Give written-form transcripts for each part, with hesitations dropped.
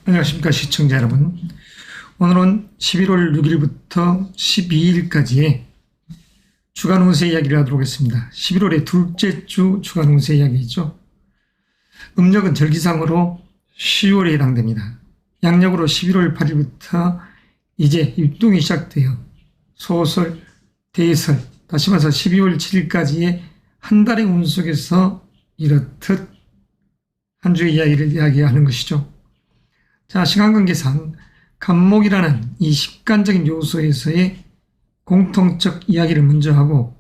안녕하십니까 시청자 여러분. 오늘은 11월 6일부터 12일까지의 주간 운세 이야기를 하도록 하겠습니다. 11월의 둘째 주 주간 운세 이야기죠. 음력은 절기상으로 10월에 해당됩니다. 양력으로 11월 8일부터 이제 입동이 시작되어 소설, 대설, 다시 말해서 12월 7일까지의 한 달의 운 속에서 이렇듯 한 주의 이야기를 이야기하는 것이죠. 자, 시간관계상 간목이라는 이 식간적인 요소에서의 공통적 이야기를 먼저 하고,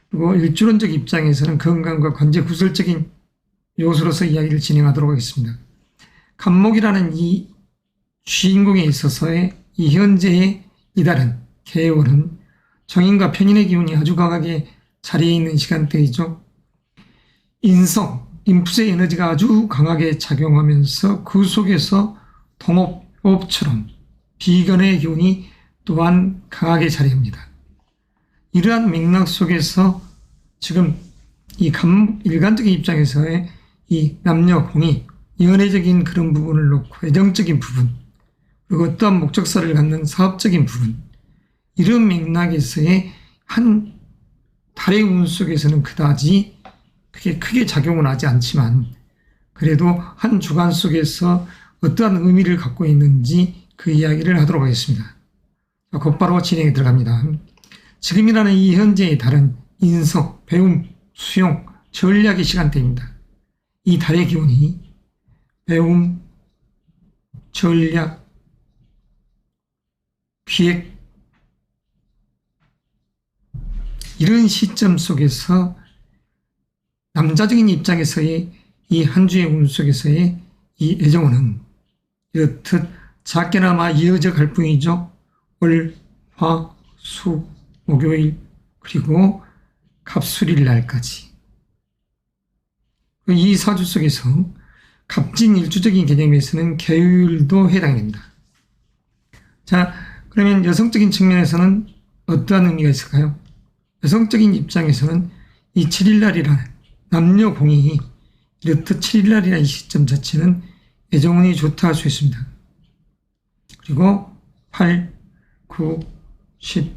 그리고 일주론적 입장에서는 건강과 관제 구설적인 요소로서 이야기를 진행하도록 하겠습니다. 간목이라는 이 주인공에 있어서의 이 현재의 이달은 개월은 정인과 편인의 기운이 아주 강하게 자리에 있는 시간대이죠. 인성, 인풋의 에너지가 아주 강하게 작용하면서 그 속에서 동업처럼 비견의 기운이 또한 강하게 자리합니다. 이러한 맥락 속에서 지금 이 일간적인 입장에서의 이 남녀 공이 연애적인 그런 부분을 놓고 애정적인 부분, 그리고 어떠한 목적사를 갖는 사업적인 부분, 이런 맥락에서의 한 달의 운 속에서는 그다지 크게 작용은 하지 않지만, 그래도 한 주간 속에서 어떠한 의미를 갖고 있는지 그 이야기를 하도록 하겠습니다. 곧바로 진행에 들어갑니다. 지금이라는 이 현재의 달은 인성, 배움, 수용, 전략의 시간대입니다. 이 달의 기운이 배움, 전략, 기획, 이런 시점 속에서 남자적인 입장에서의 이 한 주의 운 속에서의 이 애정운은 이렇듯 작게나마 이어져 갈 뿐이죠. 월, 화, 수, 목요일, 그리고 갑술일 날까지. 이 사주 속에서 갑진 일주적인 개념에서는 개요일도 해당됩니다. 자, 그러면 여성적인 측면에서는 어떠한 의미가 있을까요? 여성적인 입장에서는 이 7일날이라는 남녀 공이 이렇듯 7일날이라는 이 시점 자체는 애정운이 좋다 할 수 있습니다. 그리고 8, 9, 10,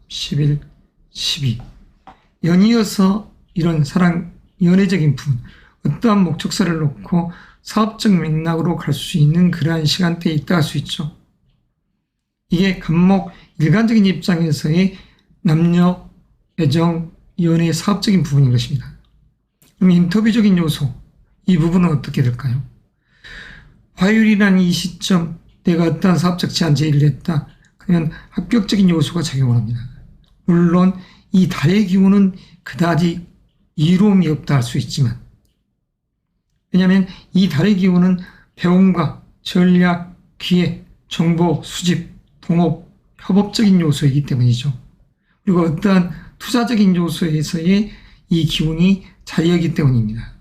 11, 12 연이어서 이런 사랑, 연애적인 부분, 어떠한 목적사를 놓고 사업적 맥락으로 갈 수 있는 그러한 시간대에 있다 할 수 있죠. 이게 간목, 일간적인 입장에서의 남녀, 애정, 연애, 사업적인 부분인 것입니다. 그럼 인터뷰적인 요소, 이 부분은 어떻게 될까요? 화요일이라는 이 시점, 내가 어떠한 사업적 제안 제의를 했다. 그러면 합격적인 요소가 작용을 합니다. 물론 이 달의 기운은 그다지 이로움이 없다 할 수 있지만, 왜냐하면 이 달의 기운은 배움과 전략, 기획, 정보, 수집, 동업, 협업적인 요소이기 때문이죠. 그리고 어떠한 투자적인 요소에서의 이 기운이 자리하기 때문입니다.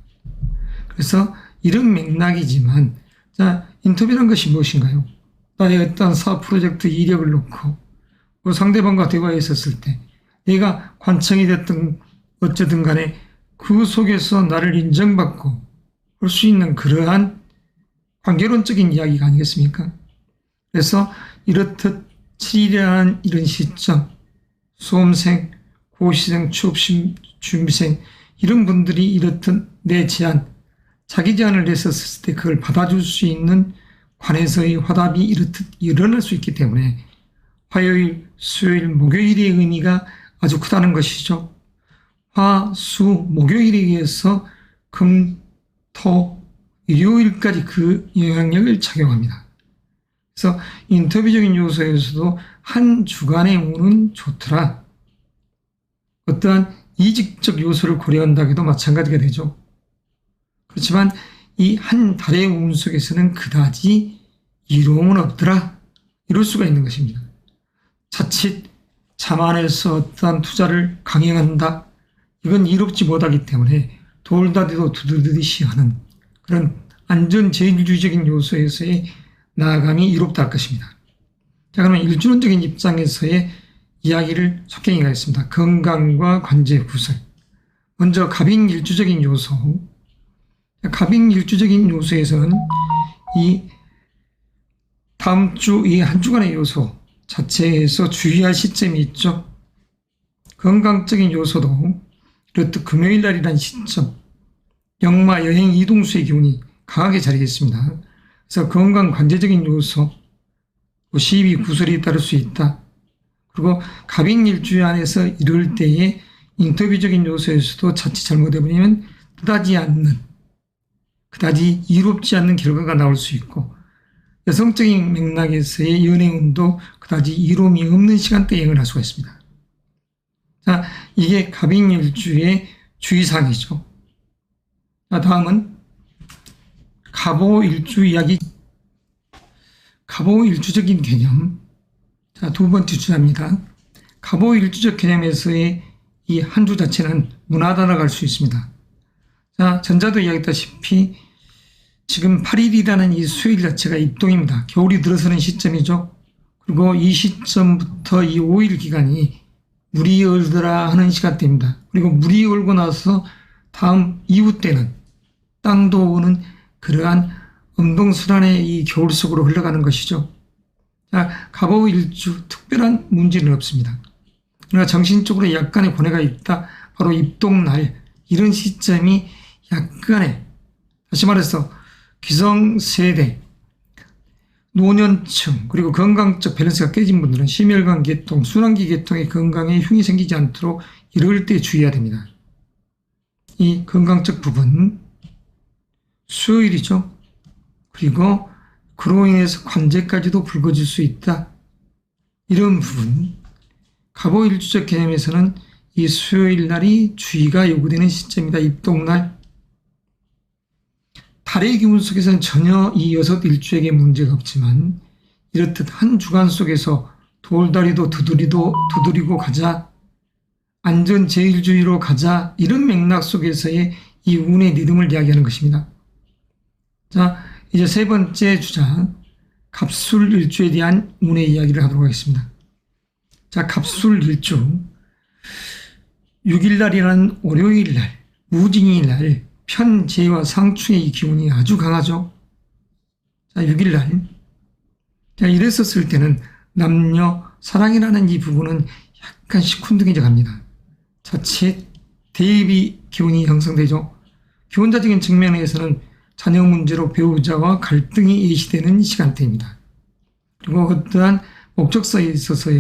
그래서 이런 맥락이지만, 자, 인터뷰란 것이 무엇인가요? 나의 어떤 사업 프로젝트 이력을 놓고 상대방과 대화했었을 때 내가 관청이 됐든 어쨌든 간에 그 속에서 나를 인정받고 할 수 있는 그러한 관계론적인 이야기가 아니겠습니까? 그래서 이렇듯 7일이라는 이런 시점, 수험생, 고시생, 취업준비생 이런 분들이 이렇듯 내 제안, 자기 제안을 했었을 때 그걸 받아줄 수 있는 관에서의 화답이 이렇듯 일어날 수 있기 때문에 화요일, 수요일, 목요일의 의미가 아주 크다는 것이죠. 화, 수, 목요일에 의해서 금, 토, 일요일까지 그 영향력을 작용합니다. 그래서 인터뷰적인 요소에서도 한 주간의 운은 좋더라. 어떠한 이직적 요소를 고려한다고 해도 마찬가지가 되죠. 그렇지만 이 한 달의 운 속에서는 그다지 이로움은 없더라. 이럴 수가 있는 것입니다. 자칫 자만해서 어떠한 투자를 강행한다. 이건 이롭지 못하기 때문에 돌다리도 두드리듯이 하는 그런 안전제일주의적인 요소에서의 나아감이 이롭다 할 것입니다. 자, 그러면 일주론적인 입장에서의 이야기를 속행해 가겠습니다. 건강과 관제 구설. 먼저 갑인일주적인 요소. 갑인일주적인 요소에서는 이 다음 주 이 한 주간의 요소 자체에서 주의할 시점이 있죠. 건강적인 요소도 이렇듯 금요일 날이란 시점, 역마 여행 이동수의 기운이 강하게 자리했습니다. 그래서 건강 관제적인 요소, 시비 구설이 따를 수 있다. 그리고 갑인 일주일 안에서 이럴 때에 인터뷰적인 요소에서도 자칫 잘못해버리면 그다지 이롭지 않는 결과가 나올 수 있고, 여성적인 맥락에서의 연애운도 그다지 이로움이 없는 시간대에 여행을 할 수가 있습니다. 자, 이게 갑인 일주의 주의사항이죠. 자, 다음은 갑오 일주 이야기. 갑오 일주적인 개념. 자, 두 번째 주자입니다. 갑오 일주적 개념에서의 이 한 주 자체는 무난하다고 할 수 있습니다. 자, 전자도 이야기했다시피 지금 8일이라는 이 수요일 자체가 입동입니다. 겨울이 들어서는 시점이죠. 그리고 이 시점부터 이 5일 기간이 물이 얼더라 하는 시간대입니다. 그리고 물이 얼고 나서 다음 이후 때는 땅도 오는 그러한 음동순환의 이 겨울 속으로 흘러가는 것이죠. 자, 갑오 일주 특별한 문제는 없습니다. 그러나 정신적으로 약간의 고뇌가 있다. 바로 입동날 이런 시점이 약간의, 다시 말해서 기성세대, 노년층, 그리고 건강적 밸런스가 깨진 분들은 심혈관 계통, 순환기 계통의 건강에 흉이 생기지 않도록 이럴 때 주의해야 됩니다. 이 건강적 부분, 수요일이죠. 그리고 그로 인해서 관제까지도 붉어질 수 있다. 이런 부분, 갑오일주적 개념에서는 이 수요일 날이 주의가 요구되는 시점이다. 입동날. 달의 기운 속에서는 전혀 이 6일주에게 문제가 없지만 이렇듯 한 주간 속에서 돌다리도 두드리고 가자, 안전제일주의로 가자, 이런 맥락 속에서의 이 운의 리듬을 이야기하는 것입니다. 자, 이제 세 번째 주자, 갑술일주에 대한 운의 이야기를 하도록 하겠습니다. 자, 갑술일주 6일날이라는 월요일날, 무징이날 편재와 상충의 이 기운이 아주 강하죠. 자, 6일날. 자, 이랬었을 때는 남녀 사랑이라는 이 부분은 약간 시큰둥해져 갑니다. 자칫 대비 기운이 형성되죠. 기혼자적인 측면에서는 자녀 문제로 배우자와 갈등이 예시되는 시간대입니다. 그리고 어떠한 목적성에 있어서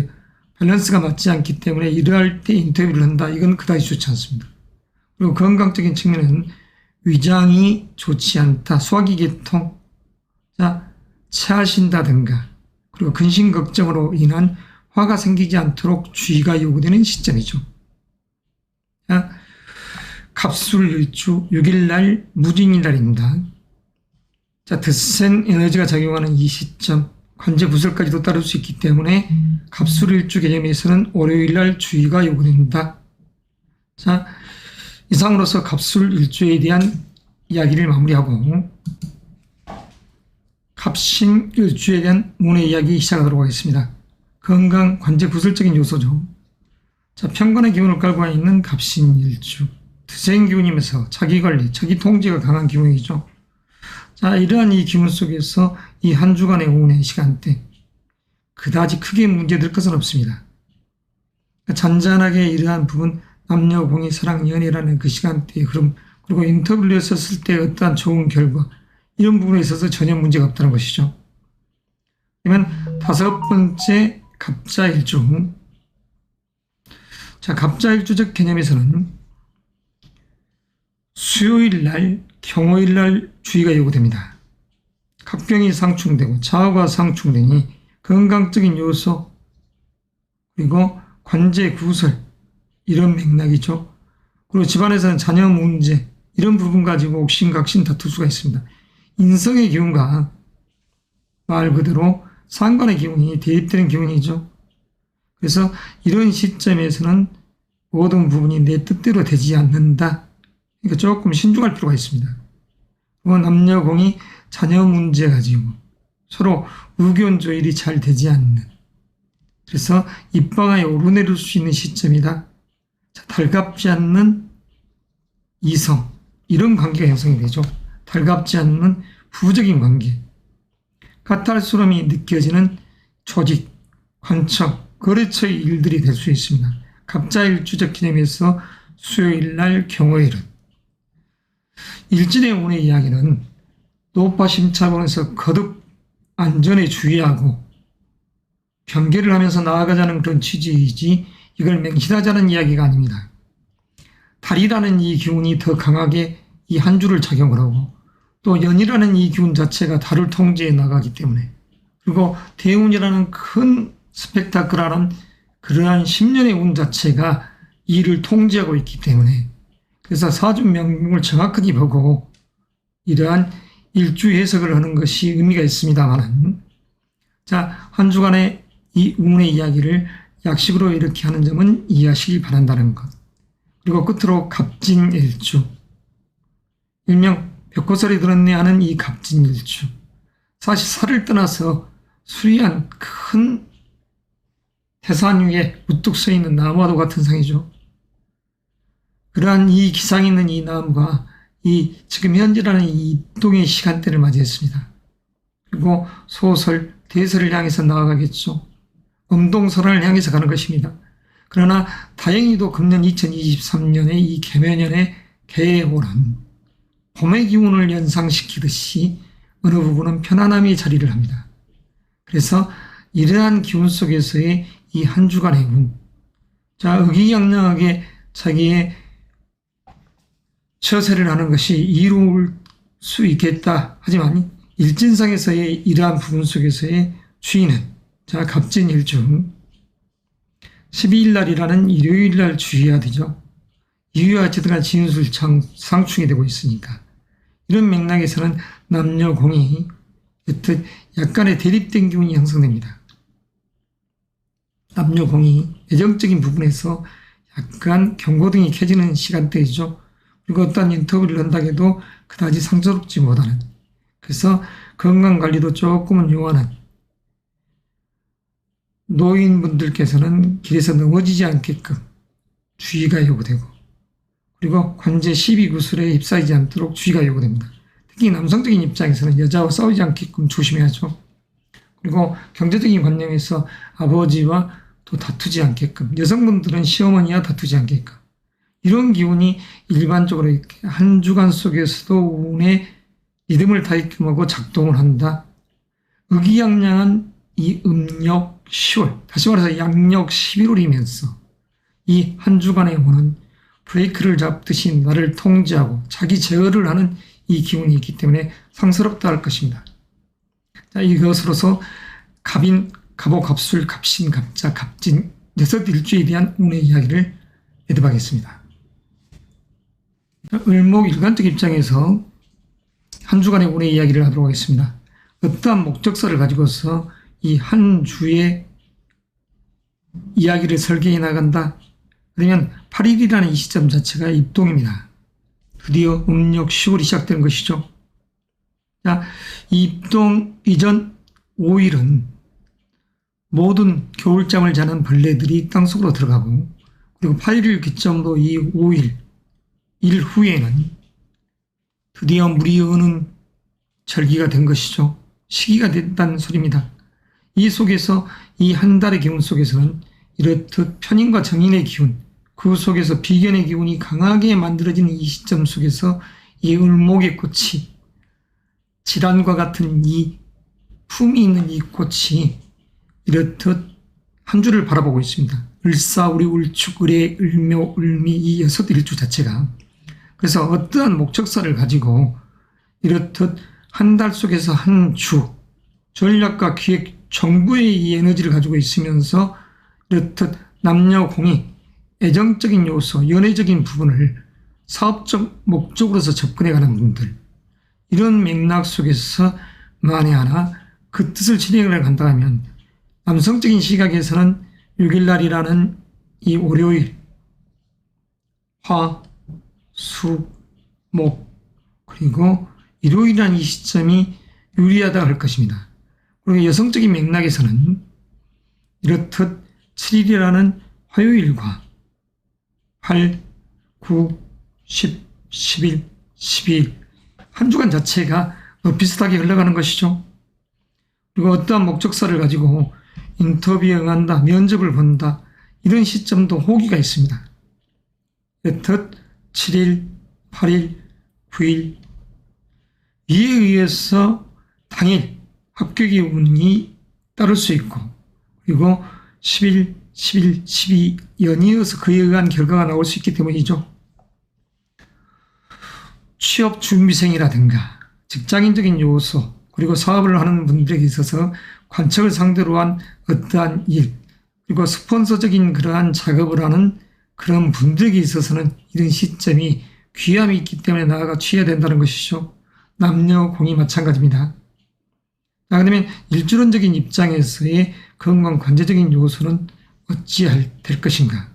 밸런스가 맞지 않기 때문에 이러할 때 인터뷰를 한다. 이건 그다지 좋지 않습니다. 그리고 건강적인 측면에는 위장이 좋지 않다. 소화기 계통, 자, 체하신다든가, 그리고 근심 걱정으로 인한 화가 생기지 않도록 주의가 요구되는 시점이죠. 자, 갑술일주 6일날 무징일날입니다. 자, 드센 에너지가 작용하는 이 시점, 관제 구설까지도 따를 수 있기 때문에 갑술일주 개념에서는 월요일날 주의가 요구됩니다. 자, 이상으로서 갑술일주에 대한 이야기를 마무리하고 갑신일주에 대한 운의 이야기 시작하도록 하겠습니다. 건강, 관제 구설적인 요소죠. 자, 편관의 기운을 깔고 있는 갑신일주. 드센 기운이면서 자기관리, 자기 통제가 강한 기운이죠. 자, 이러한 이 기운 속에서 이 한 주간의 운의 시간대, 그다지 크게 문제될 것은 없습니다. 잔잔하게 이러한 부분, 남녀 공의 사랑 연애라는 그 시간대의 흐름, 그리고 인터뷰를 했었을 때 어떠한 좋은 결과, 이런 부분에 있어서 전혀 문제가 없다는 것이죠. 그러면 다섯 번째 갑자일주. 자, 갑자일주적 개념에서는 수요일날, 경호일날 주의가 요구됩니다. 갑경이 상충되고 자화가 상충되니 건강적인 요소, 그리고 관제 구설, 이런 맥락이죠. 그리고 집안에서는 자녀 문제, 이런 부분 가지고 옥신각신 다툴 수가 있습니다. 인성의 기운과 말 그대로 상관의 기운이 대입되는 기운이죠. 그래서 이런 시점에서는 모든 부분이 내 뜻대로 되지 않는다. 그러니까 조금 신중할 필요가 있습니다. 그리고 남녀공이 자녀 문제 가지고 서로 의견 조율이 잘 되지 않는, 그래서 입방아에 오르내릴 수 있는 시점이다. 자, 달갑지 않는 이성, 이런 관계가 형성이 되죠. 달갑지 않는 부적인 관계. 까탈스러움이 느껴지는 조직, 관청, 거래처의 일들이 될 수 있습니다. 갑자일주적 기념에서 수요일날 경호일은 일진의 운의 이야기는 노파 심차원에서 거듭 안전에 주의하고 경계를 하면서 나아가자는 그런 취지이지 이걸 맹신하자는 이야기가 아닙니다. 달이라는 이 기운이 더 강하게 이 한 주를 작용을 하고 또 연이라는 이 기운 자체가 달을 통제해 나가기 때문에 그리고 대운이라는 큰 스펙타클한 그러한 10년의 운 자체가 이를 통제하고 있기 때문에 그래서 사주 명궁을 정확하게 보고 이러한 일주 해석을 하는 것이 의미가 있습니다만 자, 한 주간의 이 운의 이야기를 약식으로 이렇게 하는 점은 이해하시기 바란다는 것. 그리고 끝으로 갑진일주. 일명 벽고살이 들었네 하는 이 갑진일주. 사실 살을 떠나서 수리한 큰 태산 위에 우뚝 서 있는 나무와도 같은 상이죠. 그러한 이 기상 있는 이 나무가 이 지금 현재라는 이 입동의 시간대를 맞이했습니다. 그리고 소설, 대설을 향해서 나아가겠죠. 음동설을 향해서 가는 것입니다. 그러나 다행히도 금년 2023년의 이 개묘년의 개해월은 봄의 기운을 연상시키듯이 어느 부분은 편안함이 자리를 합니다. 그래서 이러한 기운 속에서의 이 한 주간의 운, 자, 의기양양하게 자기의 처세를 하는 것이 이로울 수 있겠다. 하지만 일진상에서의 이러한 부분 속에서의 주의는 자, 갑진일주 12일 날이라는 일요일 날 주의해야 되죠. 이유와 제등한 진술상 상충이 되고 있으니까 이런 맥락에서는 남녀공이 여튼 약간의 대립된 기운이 형성됩니다. 남녀공이 애정적인 부분에서 약간 경고등이 켜지는 시간대이죠. 그리고 어떤 인터뷰를 한다 해도 그다지 상처롭지 못하는 그래서 건강관리도 조금은 요하는 노인분들께서는 길에서 넘어지지 않게끔 주의가 요구되고 그리고 관제 시비 구술에 휩싸이지 않도록 주의가 요구됩니다. 특히 남성적인 입장에서는 여자와 싸우지 않게끔 조심해야죠. 그리고 경제적인 관념에서 아버지와 또 다투지 않게끔 여성분들은 시어머니와 다투지 않게끔 이런 기운이 일반적으로 이렇게 한 주간 속에서도 운의 리듬을 타이끔하고 작동을 한다. 의기양양한 이 음력 10월, 다시 말해서 양력 11월이면서 이 한 주간의 운은 브레이크를 잡듯이 나를 통제하고 자기 제어를 하는 이 기운이 있기 때문에 상스럽다 할 것입니다. 자, 이것으로서 갑인, 갑오, 갑술, 갑신, 갑자, 갑진 6일주에 대한 운의 이야기를 해드리겠습니다. 을목 일간적 입장에서 한 주간의 운의 이야기를 하도록 하겠습니다. 어떠한 목적사를 가지고서 이 한 주의 이야기를 설계해 나간다. 그러면 8일이라는 이 시점 자체가 입동입니다. 드디어 음력 10월이 시작되는 것이죠. 자, 입동 이전 5일은 모든 겨울잠을 자는 벌레들이 땅속으로 들어가고 그리고 8일 기점으로 이 5일 일 후에는 드디어 물이 어는 절기가 된 것이죠. 시기가 됐다는 소리입니다. 이 속에서 이 한 달의 기운 속에서는 이렇듯 편인과 정인의 기운, 그 속에서 비견의 기운이 강하게 만들어지는 이 시점 속에서 이 을목의 꽃이 질환과 같은 이 품이 있는 이 꽃이 이렇듯 한 주를 바라보고 있습니다. 을사, 우리, 울축, 을의, 을묘, 을미 이 6일주 자체가 그래서 어떠한 목적사를 가지고 이렇듯 한 달 속에서 한 주 전략과 기획 정부의 이 에너지를 가지고 있으면서 이렇듯 남녀 공이 애정적인 요소, 연애적인 부분을 사업적 목적으로서 접근해가는 분들 이런 맥락 속에서 만에 하나 그 뜻을 진행을 간다면 남성적인 시각에서는 6일날이라는 이 월요일 화, 수, 목 그리고 일요일이라는 이 시점이 유리하다 할 것입니다. 그리고 여성적인 맥락에서는 이렇듯 7일이라는 화요일과 8, 9, 10, 11, 12일 한 주간 자체가 비슷하게 흘러가는 것이죠. 그리고 어떠한 목적사를 가지고 인터뷰에 응한다, 면접을 본다, 이런 시점도 호기가 있습니다. 여튼 7일, 8일, 9일 이에 의해서 당일 합격의 운이 따를 수 있고, 그리고 10일, 11, 12 연이어서 그에 의한 결과가 나올 수 있기 때문이죠. 취업 준비생이라든가 직장인적인 요소, 그리고 사업을 하는 분들에게 있어서 관청을 상대로 한 어떠한 일, 그리고 스폰서적인 그러한 작업을 하는 그런 분들에게 있어서는 이런 시점이 귀함이 있기 때문에 나아가 취해야 된다는 것이죠. 남녀 공이 마찬가지입니다. 자, 그러면 일주론적인 입장에서의 건강 관제적인 요소는 어찌할 될 것인가?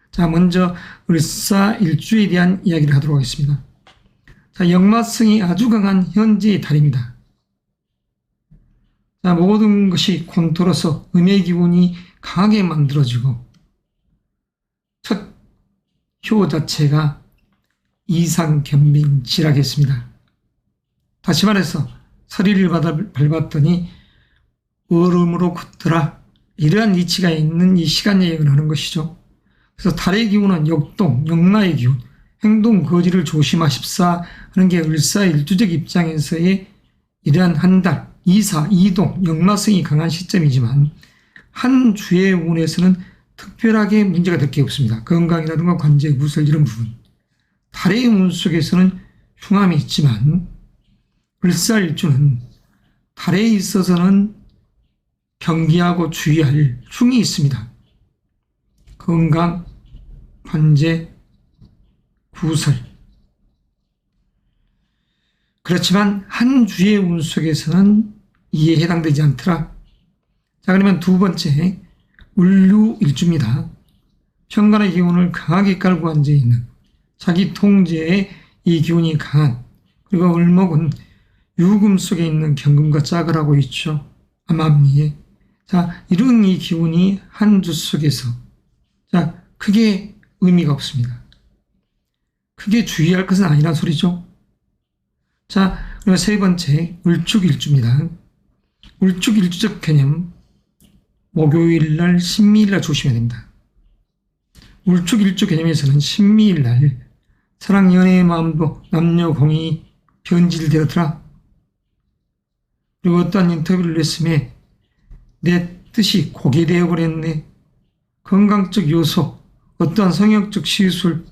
자, 먼저 을사일주에 대한 이야기를 하도록 하겠습니다. 자, 역마성이 아주 강한 현재의 달입니다. 자, 모든 것이 콘토로서 음의 기운이 강하게 만들어지고, 첫 효 자체가 이상견빙지라겠습니다. 다시 말해서 서리를 밟았더니 얼음으로 굳더라, 이러한 이치가 있는 이 시간 예언을 하는 것이죠. 그래서 달의 기운은 역동, 역나의 기운, 행동 거지를 조심하십사 하는 게 을사일주적 입장에서의 이러한 한 달, 이사, 이동, 역나성이 강한 시점이지만 한 주의 운에서는 특별하게 문제가 될 게 없습니다. 건강이라든가 관제, 구설 이런 부분. 달의 운 속에서는 흉함이 있지만 을사일주는 달에 있어서는 경계하고 주의할 흉이 있습니다. 건강, 관제, 구설. 그렇지만 한 주의 운 속에서는 이에 해당되지 않더라. 자, 그러면 두 번째, 을류일주입니다. 편간의 기운을 강하게 깔고 앉아있는 자기 통제에 이 기운이 강한, 그리고 을목은 유금 속에 있는 경금과 짝을 하고 있죠. 암암리에. 자, 이런 이 기운이 한 주 속에서, 자, 크게 의미가 없습니다. 크게 주의할 것은 아니란 소리죠. 자, 그리고 세 번째, 을축일주입니다. 을축일주적 개념, 목요일날, 신미일날 조심해야 됩니다. 을축일주 개념에서는 신미일날 사랑, 연애의 마음도 남녀 공이 변질되었더라. 그리고 어떠한 인터뷰를 했음에 내 뜻이 고개되어 버렸네. 건강적 요소, 어떠한 성역적 시술,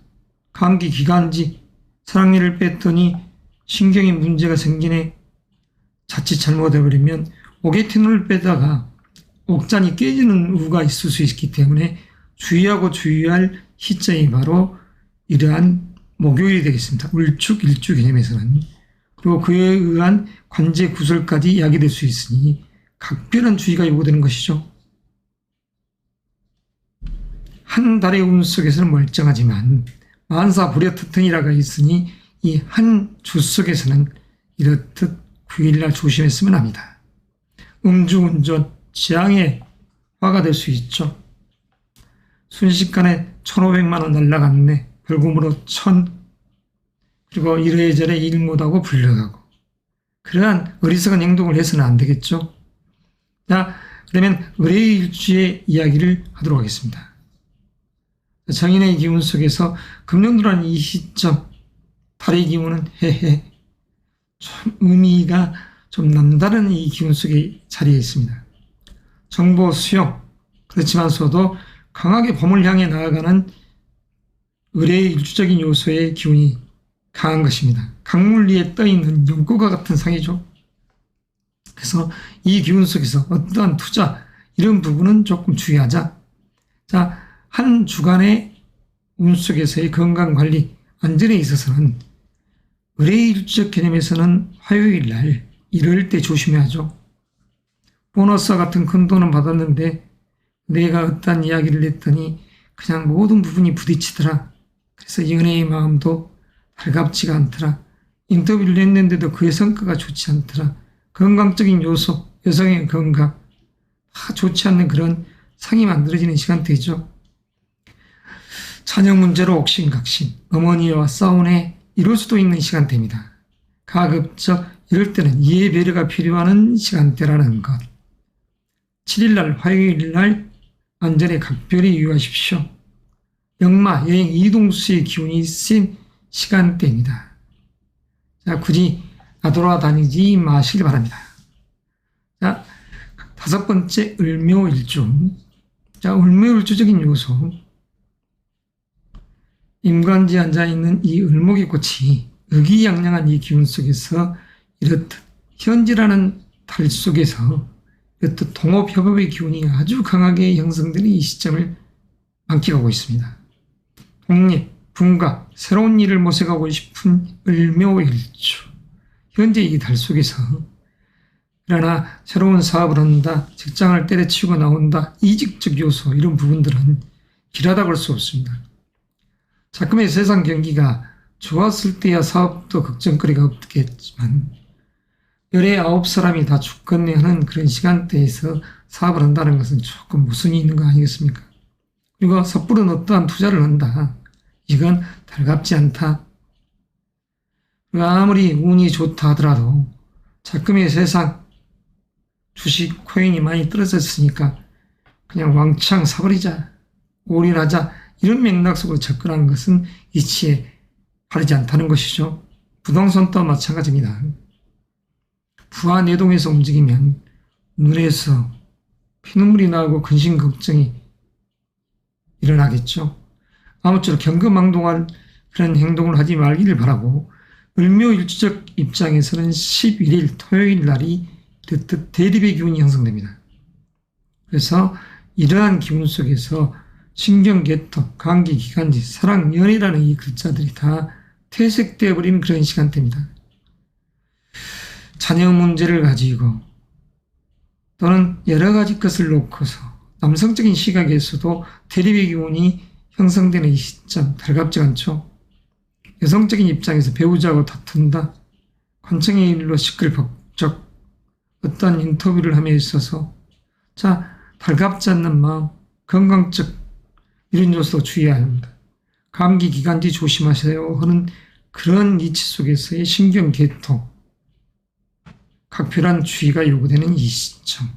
감기 기관지, 사랑니를 뺐더니 신경에 문제가 생기네. 자칫 잘못해버리면 오게티놀을 빼다가 옥잔이 깨지는 우가 있을 수 있기 때문에 주의하고 주의할 시점이 바로 이러한 목요일이 되겠습니다. 을축일주 개념에서는. 그리고 그에 의한 관제 구설까지 야기될 수 있으니 각별한 주의가 요구되는 것이죠. 한 달의 운 속에서는 멀쩡하지만 만사 불여특성이라가 있으니 이 한 주 속에서는 이렇듯 9일날 조심했으면 합니다. 음주운전, 재앙의 화가 될 수 있죠. 순식간에 1,500만 원 날라갔네. 벌금으로 1,000, 그리고 이래저래 일 못하고 불려가고. 그러한 어리석은 행동을 해서는 안 되겠죠. 자, 그러면 을의일주의 이야기를 하도록 하겠습니다. 정인의 기운 속에서 금년도라는 이 시점, 달의 기운은 해해, 좀 의미가 좀 남다른 이 기운 속에 자리해 있습니다. 정보 수용, 그렇지만서도 강하게 봄을 향해 나아가는 을의 일주적인 요소의 기운이 강한 것입니다. 강물 위에 떠있는 연꽃과 같은 상이죠. 그래서 이 기운 속에서 어떠한 투자, 이런 부분은 조금 주의하자. 자, 한 주간의 운 속에서의 건강관리, 안전에 있어서는 을의 일주적 개념에서는 화요일날 이럴 때 조심해야죠. 보너스와 같은 큰 돈은 받았는데 내가 어떤 이야기를 했더니 그냥 모든 부분이 부딪히더라. 그래서 연애의 마음도 달갑지가 않더라. 인터뷰를 했는데도 그의 성과가 좋지 않더라. 건강적인 요소, 여성의 건강, 다 좋지 않는 그런 상이 만들어지는 시간대죠. 자녀 문제로 옥신각신, 어머니와 싸우네, 이럴 수도 있는 시간대입니다. 가급적 이럴 때는 이해 배려가 필요한 시간대라는 것. 7일날 화요일날 안전에 각별히 유의하십시오. 역마 여행 이동수의 기운이 센 시간대입니다. 자, 굳이 나돌아다니지 마시길 바랍니다. 자, 5번째 을묘일주. 자, 을묘일주적인 요소. 임관지에 앉아있는 이 을목의 꽃이 의기양양한 이 기운 속에서 이렇듯 현지라는 달 속에서 이렇듯 동업협업의 기운이 아주 강하게 형성되는 이 시점을 만끽하고 있습니다. 독립, 분가, 새로운 일을 모색하고 싶은 을묘일주. 현재 이 달 속에서 그러나 새로운 사업을 한다, 직장을 때려치우고 나온다, 이직적 요소 이런 부분들은 길하다고 할 수 없습니다. 자금의 세상 경기가 좋았을 때야 사업도 걱정거리가 없겠지만 열의 9사람이 다 죽겠네 하는 그런 시간대에서 사업을 한다는 것은 조금 모순이 있는 거 아니겠습니까? 그리고 섣부른 어떠한 투자를 한다. 이건 달갑지 않다. 그리고 아무리 운이 좋다 하더라도 자금의 세상 주식, 코인이 많이 떨어졌으니까 그냥 왕창 사버리자, 올인하자 이런 맥락 속으로 접근하는 것은 이치에 바르지 않다는 것이죠. 부동산도 마찬가지입니다. 부하 내동에서 움직이면 눈에서 피눈물이 나고 근심 걱정이 일어나겠죠. 아무쪼록 경거망동한 그런 행동을 하지 말기를 바라고 을묘일주적 입장에서는 11일 토요일 날이 이렇듯 대립의 기운이 형성됩니다. 그래서 이러한 기운 속에서 신경개토, 감기, 기관지, 사랑, 연애라는 이 글자들이 다 퇴색되어 버리는 그런 시간대입니다. 자녀 문제를 가지고 또는 여러 가지 것을 놓고서 남성적인 시각에서도 대립의 기운이 형성되는 이 시점 달갑지 않죠. 여성적인 입장에서 배우자하고 다툰다, 관청의 일로 시끌벅적 어떤 인터뷰를 함에 있어서 자 달갑지 않는 마음, 건강적 이런 요소도 주의해야 합니다. 감기, 기관지 조심하세요 하는 그런 이치 속에서의 신경개토, 각별한 주의가 요구되는 이 시점.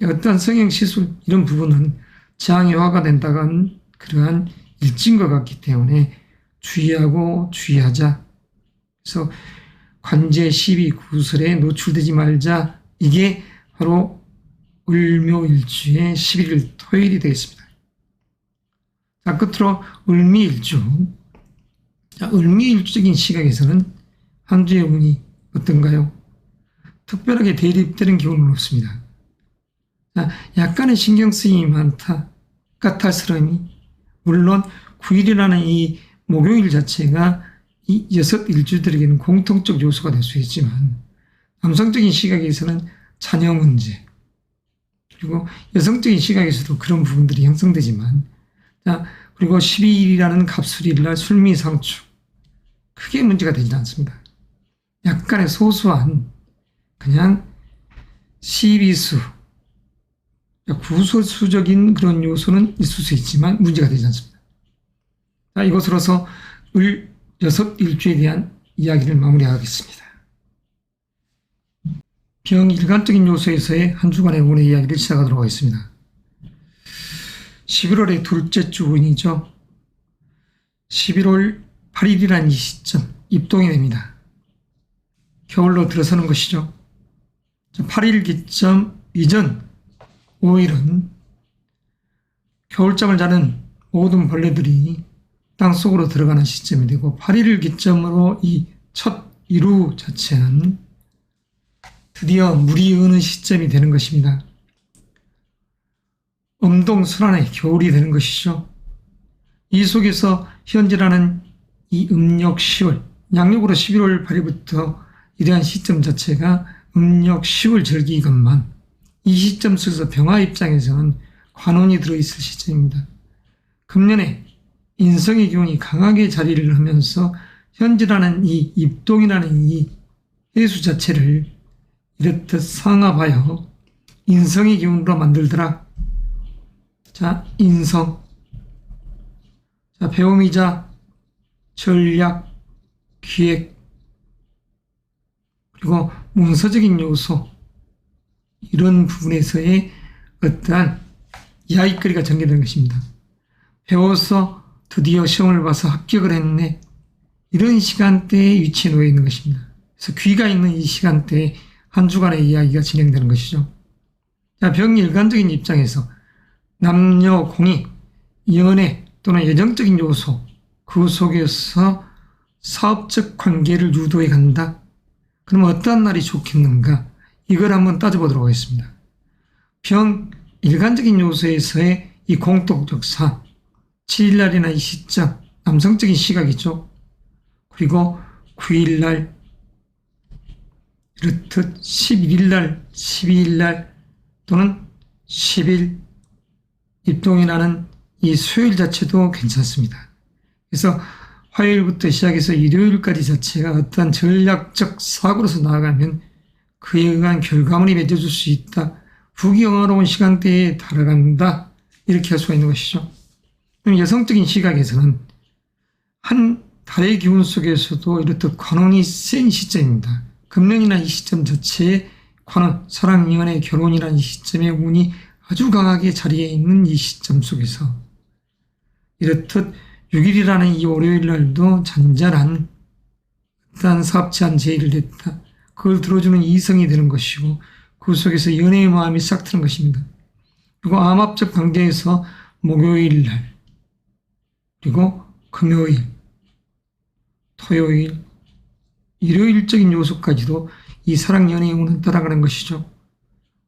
어떤 성형시술 이런 부분은 장애화가 된다는 그러한 일진과 같기 때문에 주의하고 주의하자. 그래서 관제, 시비, 구설에 노출되지 말자. 이게 바로 을묘일주의 11일 토요일이 되겠습니다. 자, 끝으로 을미일주. 자, 을미일주적인 시각에서는 한 주의 운이 어떤가요? 특별하게 대립되는 기운은 없습니다. 자, 약간의 신경쓰임이 많다, 까탈스러움이, 물론 9일이라는 이 목요일 자체가 이 6일주들에게는 공통적 요소가 될 수 있지만 남성적인 시각에서는 자녀 문제, 그리고 여성적인 시각에서도 그런 부분들이 형성되지만 자, 그리고 12일이라는 갑술일날 술미상축, 크게 문제가 되지 않습니다. 약간의 소소한 그냥 시비수, 구설수적인 그런 요소는 있을 수 있지만 문제가 되지 않습니다. 자, 이것으로서 6일주에 대한 이야기를 마무리하겠습니다. 병일간적인 요소에서의 한 주간의 운의 이야기를 시작하도록 하겠습니다. 11월의 둘째 주 운이죠. 11월 8일이라는 이 시점 입동이 됩니다. 겨울로 들어서는 것이죠. 8일 기점 이전 5일은 겨울잠을 자는 모든 벌레들이 땅속으로 들어가는 시점이 되고 8일을 기점으로 이 첫 이루 자체는 드디어 물이 어는 시점이 되는 것입니다. 음동순환의 겨울이 되는 것이죠. 이 속에서 현재라는 이 음력 10월, 양력으로 11월 8일부터 이러한 시점 자체가 음력 10월 절기이건만 이 시점 속에서 병화 입장에서는 관운이 들어있을 시점입니다. 금년에 인성의 기운이 강하게 자리를 하면서 현재라는 이 입동이라는 이 해수 자체를 이렇듯 상합하여 인성의 기운으로 만들더라. 자, 인성. 자, 배움이자 전략, 기획, 그리고 문서적인 요소, 이런 부분에서의 어떠한 이야기거리가 전개되는 것입니다. 배워서 드디어 시험을 봐서 합격을 했네. 이런 시간대에 위치해 놓여 있는 것입니다. 그래서 귀가 있는 이 시간대에 한 주간의 이야기가 진행되는 것이죠. 자, 병일관적인 입장에서 남녀 공익, 연애 또는 예정적인 요소, 그 속에서 사업적 관계를 유도해 간다. 그러면 어떠한 날이 좋겠는가? 이걸 한번 따져보도록 하겠습니다. 병 일간적인 요소에서의 이 공통적사, 7일날이나 이 시점, 남성적인 시각이죠. 그리고 9일날, 이렇듯 11일날, 12일날 또는 10일 입동이 나는 이 수요일 자체도 괜찮습니다. 그래서 화요일부터 시작해서 일요일까지 자체가 어떠한 전략적 사고로서 나아가면 그에 의한 결과물이 맺어질 수 있다. 부귀영화로운 시간대에 달아간다. 이렇게 할 수가 있는 것이죠. 그럼 여성적인 시각에서는 한 달의 기운 속에서도 이렇듯 관운이 센 시점입니다. 금년이나 이 시점 자체에 관운, 사랑, 연애, 결혼이라는 시점의 운이 아주 강하게 자리해 있는 이 시점 속에서 이렇듯 6일이라는 이 월요일 날도 잔잔한 어떠한 사업체한 제의를 냈다. 그걸 들어주는 이성이 되는 것이고 그 속에서 연애의 마음이 싹 트는 것입니다. 그리고 암합적 관계에서 목요일 날 그리고 금요일, 토요일, 일요일적인 요소까지도 이 사랑 연애의 운은 따라가는 것이죠.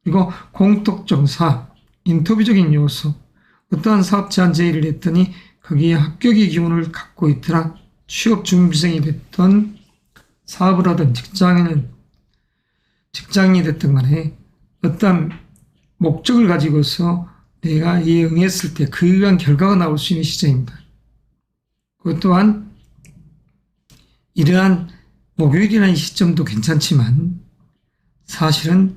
그리고 공통정사, 인터뷰적인 요소, 어떠한 사업 제안 제의를 했더니 거기에 합격의 기운을 갖고 있더라. 취업 준비생이 됐던 사업을 하던 직장인이 됐던 간에 어떠한 목적을 가지고서 내가 이에 응했을 때 그에 의한 결과가 나올 수 있는 시점입니다. 그것 또한 이러한 목요일이라는 시점도 괜찮지만 사실은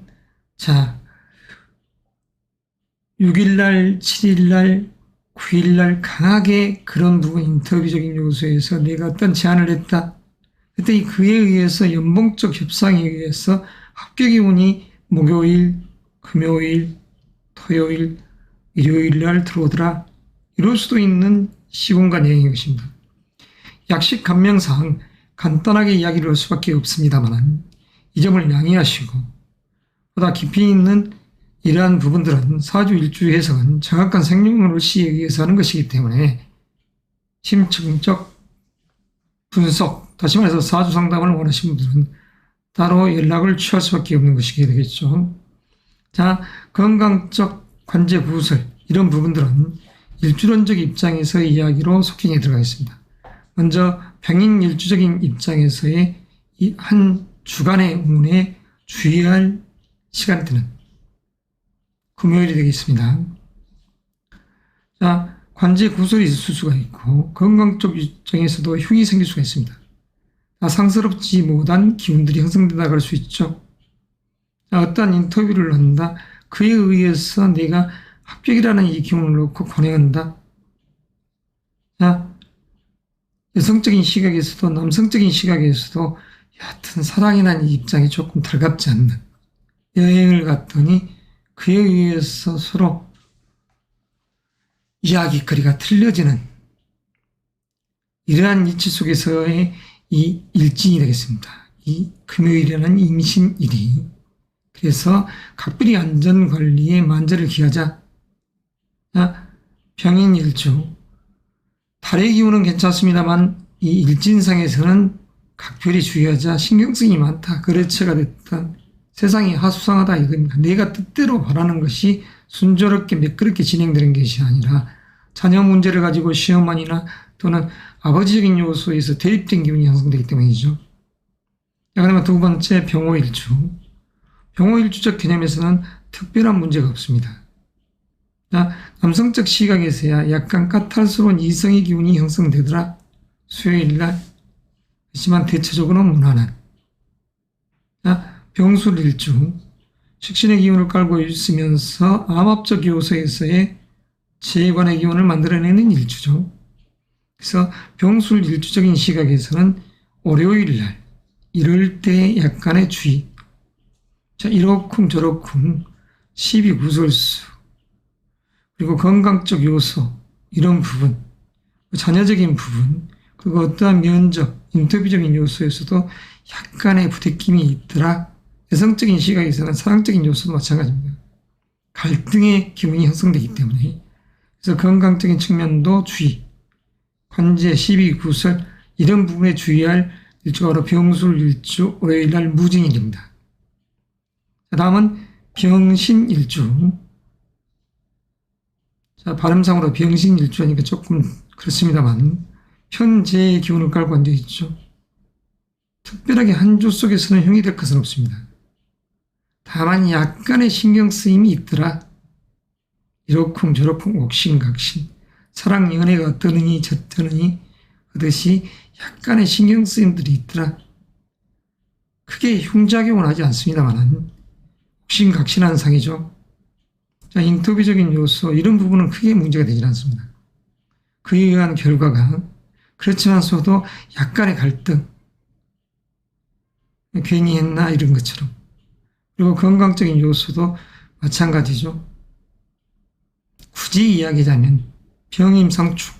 6일날, 7일날, 9일날 강하게 그런 부분 인터뷰적인 요소에서 내가 어떤 제안을 했다. 그때 그에 의해서 연봉적 협상에 의해서 합격의 운이 목요일, 금요일, 토요일, 일요일날 들어오더라. 이럴 수도 있는 시공간 여행인 것입니다. 약식 감명상 간단하게 이야기를 할 수밖에 없습니다만 이 점을 양해하시고 보다 깊이 있는 이러한 부분들은 사주 일주 해석은 정확한 생년월시에 의해서 하는 것이기 때문에 심층적 분석, 다시 말해서 사주 상담을 원하시는 분들은 따로 연락을 취할 수밖에 없는 것이게 되겠죠. 자, 건강적 관제 구설 이런 부분들은 일주론적 입장에서 이야기로 속행에 들어가겠습니다. 먼저 병인 일주적인 입장에서의 이 한 주간의 운에 주의할 시간대는 금요일이 되겠습니다. 자, 관제 구설이 있을 수가 있고 건강적 입장에서도 흉이 생길 수가 있습니다. 상스럽지 못한 기운들이 형성돼 나갈 수 있죠. 자, 어떠한 인터뷰를 한다. 그에 의해서 내가 합격이라는 이 기운을 놓고 권행한다. 자, 여성적인 시각에서도 남성적인 시각에서도 여하튼 사랑이라는 입장이 조금 달갑지 않는 여행을 갔더니 그에 의해서 서로 이야기거리가 틀려지는 이러한 이치 속에서의 이 일진이 되겠습니다. 이 금요일이라는 임신일이 그래서 각별히 안전관리에 만전을 기하자. 병인일주 달의 기운은 괜찮습니다만 이 일진상에서는 각별히 주의하자. 신경성이 많다. 거래처가 됐던 세상이 하수상하다 이겁니다. 내가 뜻대로 바라는 것이 순조롭게 매끄럽게 진행되는 것이 아니라 자녀 문제를 가지고 시어머니나 또는 아버지적인 요소에서 대립된 기운이 형성되기 때문이죠. 그러면 두 번째 병호일주. 병호일주적 개념에서는 특별한 문제가 없습니다. 남성적 시각에서야 약간 까탈스러운 이성의 기운이 형성되더라. 수요일날. 하지만 대체적으로는 무난한. 병술일주. 식신의 기운을 깔고 있으면서 암합적 요소에서의 재관의 기운을 만들어내는 일주죠. 그래서 병술 일주적인 시각에서는 월요일날 이럴 때 약간의 주의. 이러쿵 저러쿵 시비 구설수 그리고 건강적 요소, 이런 부분, 자녀적인 부분, 그리고 어떠한 면적, 인터뷰적인 요소에서도 약간의 부대낌이 있더라. 여성적인 시각에서는 사랑적인 요소도 마찬가지입니다. 갈등의 기운이 형성되기 때문에. 그래서 건강적인 측면도 주의, 관제, 시비, 구설 이런 부분에 주의할 일주가 바로 병술일주 월요일날 무진일입니다. 다음은 병신일주. 자, 발음상으로 병신일주 하니까 조금 그렇습니다만 편재의 기운을 깔고 앉아있죠. 특별하게 한 주 속에서는 형이 될 것은 없습니다. 다만 약간의 신경쓰임이 있더라. 이러쿵저러쿵 옥신각신 사랑 연애가 어떠느니 저떠느니 그것이 약간의 신경쓰임들이 있더라. 크게 흉작용은 하지 않습니다만 옥신각신한 상이죠. 자, 인터뷰적인 요소 이런 부분은 크게 문제가 되지 않습니다. 그에 의한 결과가 그렇지만서도 약간의 갈등 괜히 했나 이런 것처럼 그리고 건강적인 요소도 마찬가지죠. 굳이 이야기하자면 병임상축,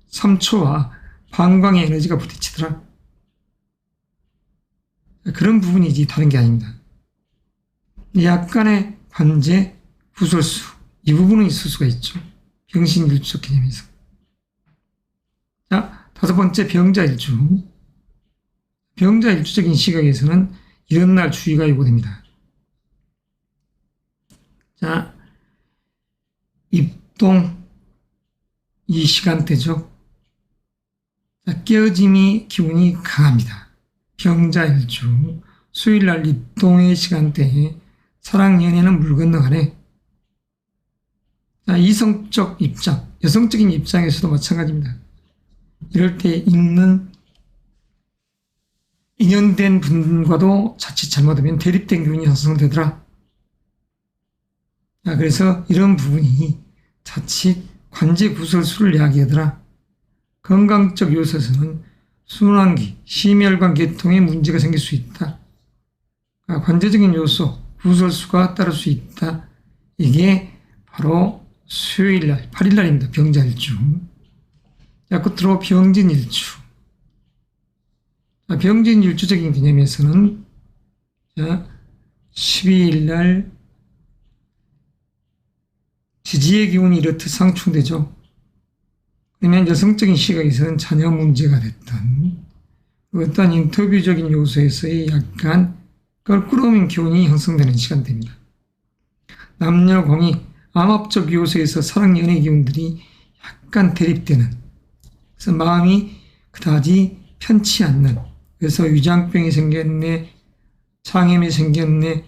삼초와 방광의 에너지가 부딪히더라. 그런 부분이지 다른 게 아닙니다. 약간의 관제, 구설수 이 부분은 있을 수가 있죠. 병신일주적 개념에서. 자, 다섯 번째 병자일주. 병자일주적인 시각에서는 이런 날 주의가 요구됩니다. 자, 입동 이 시간대죠. 자, 깨어짐이 기운이 강합니다. 병자일주 수요일날 입동의 시간대에 사랑 연애는 물 건너가네. 자, 이성적 입장, 여성적인 입장에서도 마찬가지입니다. 이럴 때 있는 인연된 분과도 자칫 잘못하면 대립된 기운이 형성되더라. 자, 그래서 이런 부분이 자칫 관제 구설수를 이야기하더라. 건강적 요소에서는 순환기, 심혈관 계통에 문제가 생길 수 있다. 관제적인 요소, 구설수가 따를 수 있다. 이게 바로 수요일날, 8일날입니다. 병자일주. 자, 끝으로 병진일주. 병진일주적인 개념에서는 12일날 지지의 기운이 이렇듯 상충되죠. 그러면 여성적인 시각에서는 자녀 문제가 됐던 어떤 인터뷰적인 요소에서의 약간 껄끄러운 기운이 형성되는 시간대입니다. 남녀 공이 암합적 요소에서 사랑 연애 기운들이 약간 대립되는, 그래서 마음이 그다지 편치 않는, 그래서 위장병이 생겼네, 장염이 생겼네,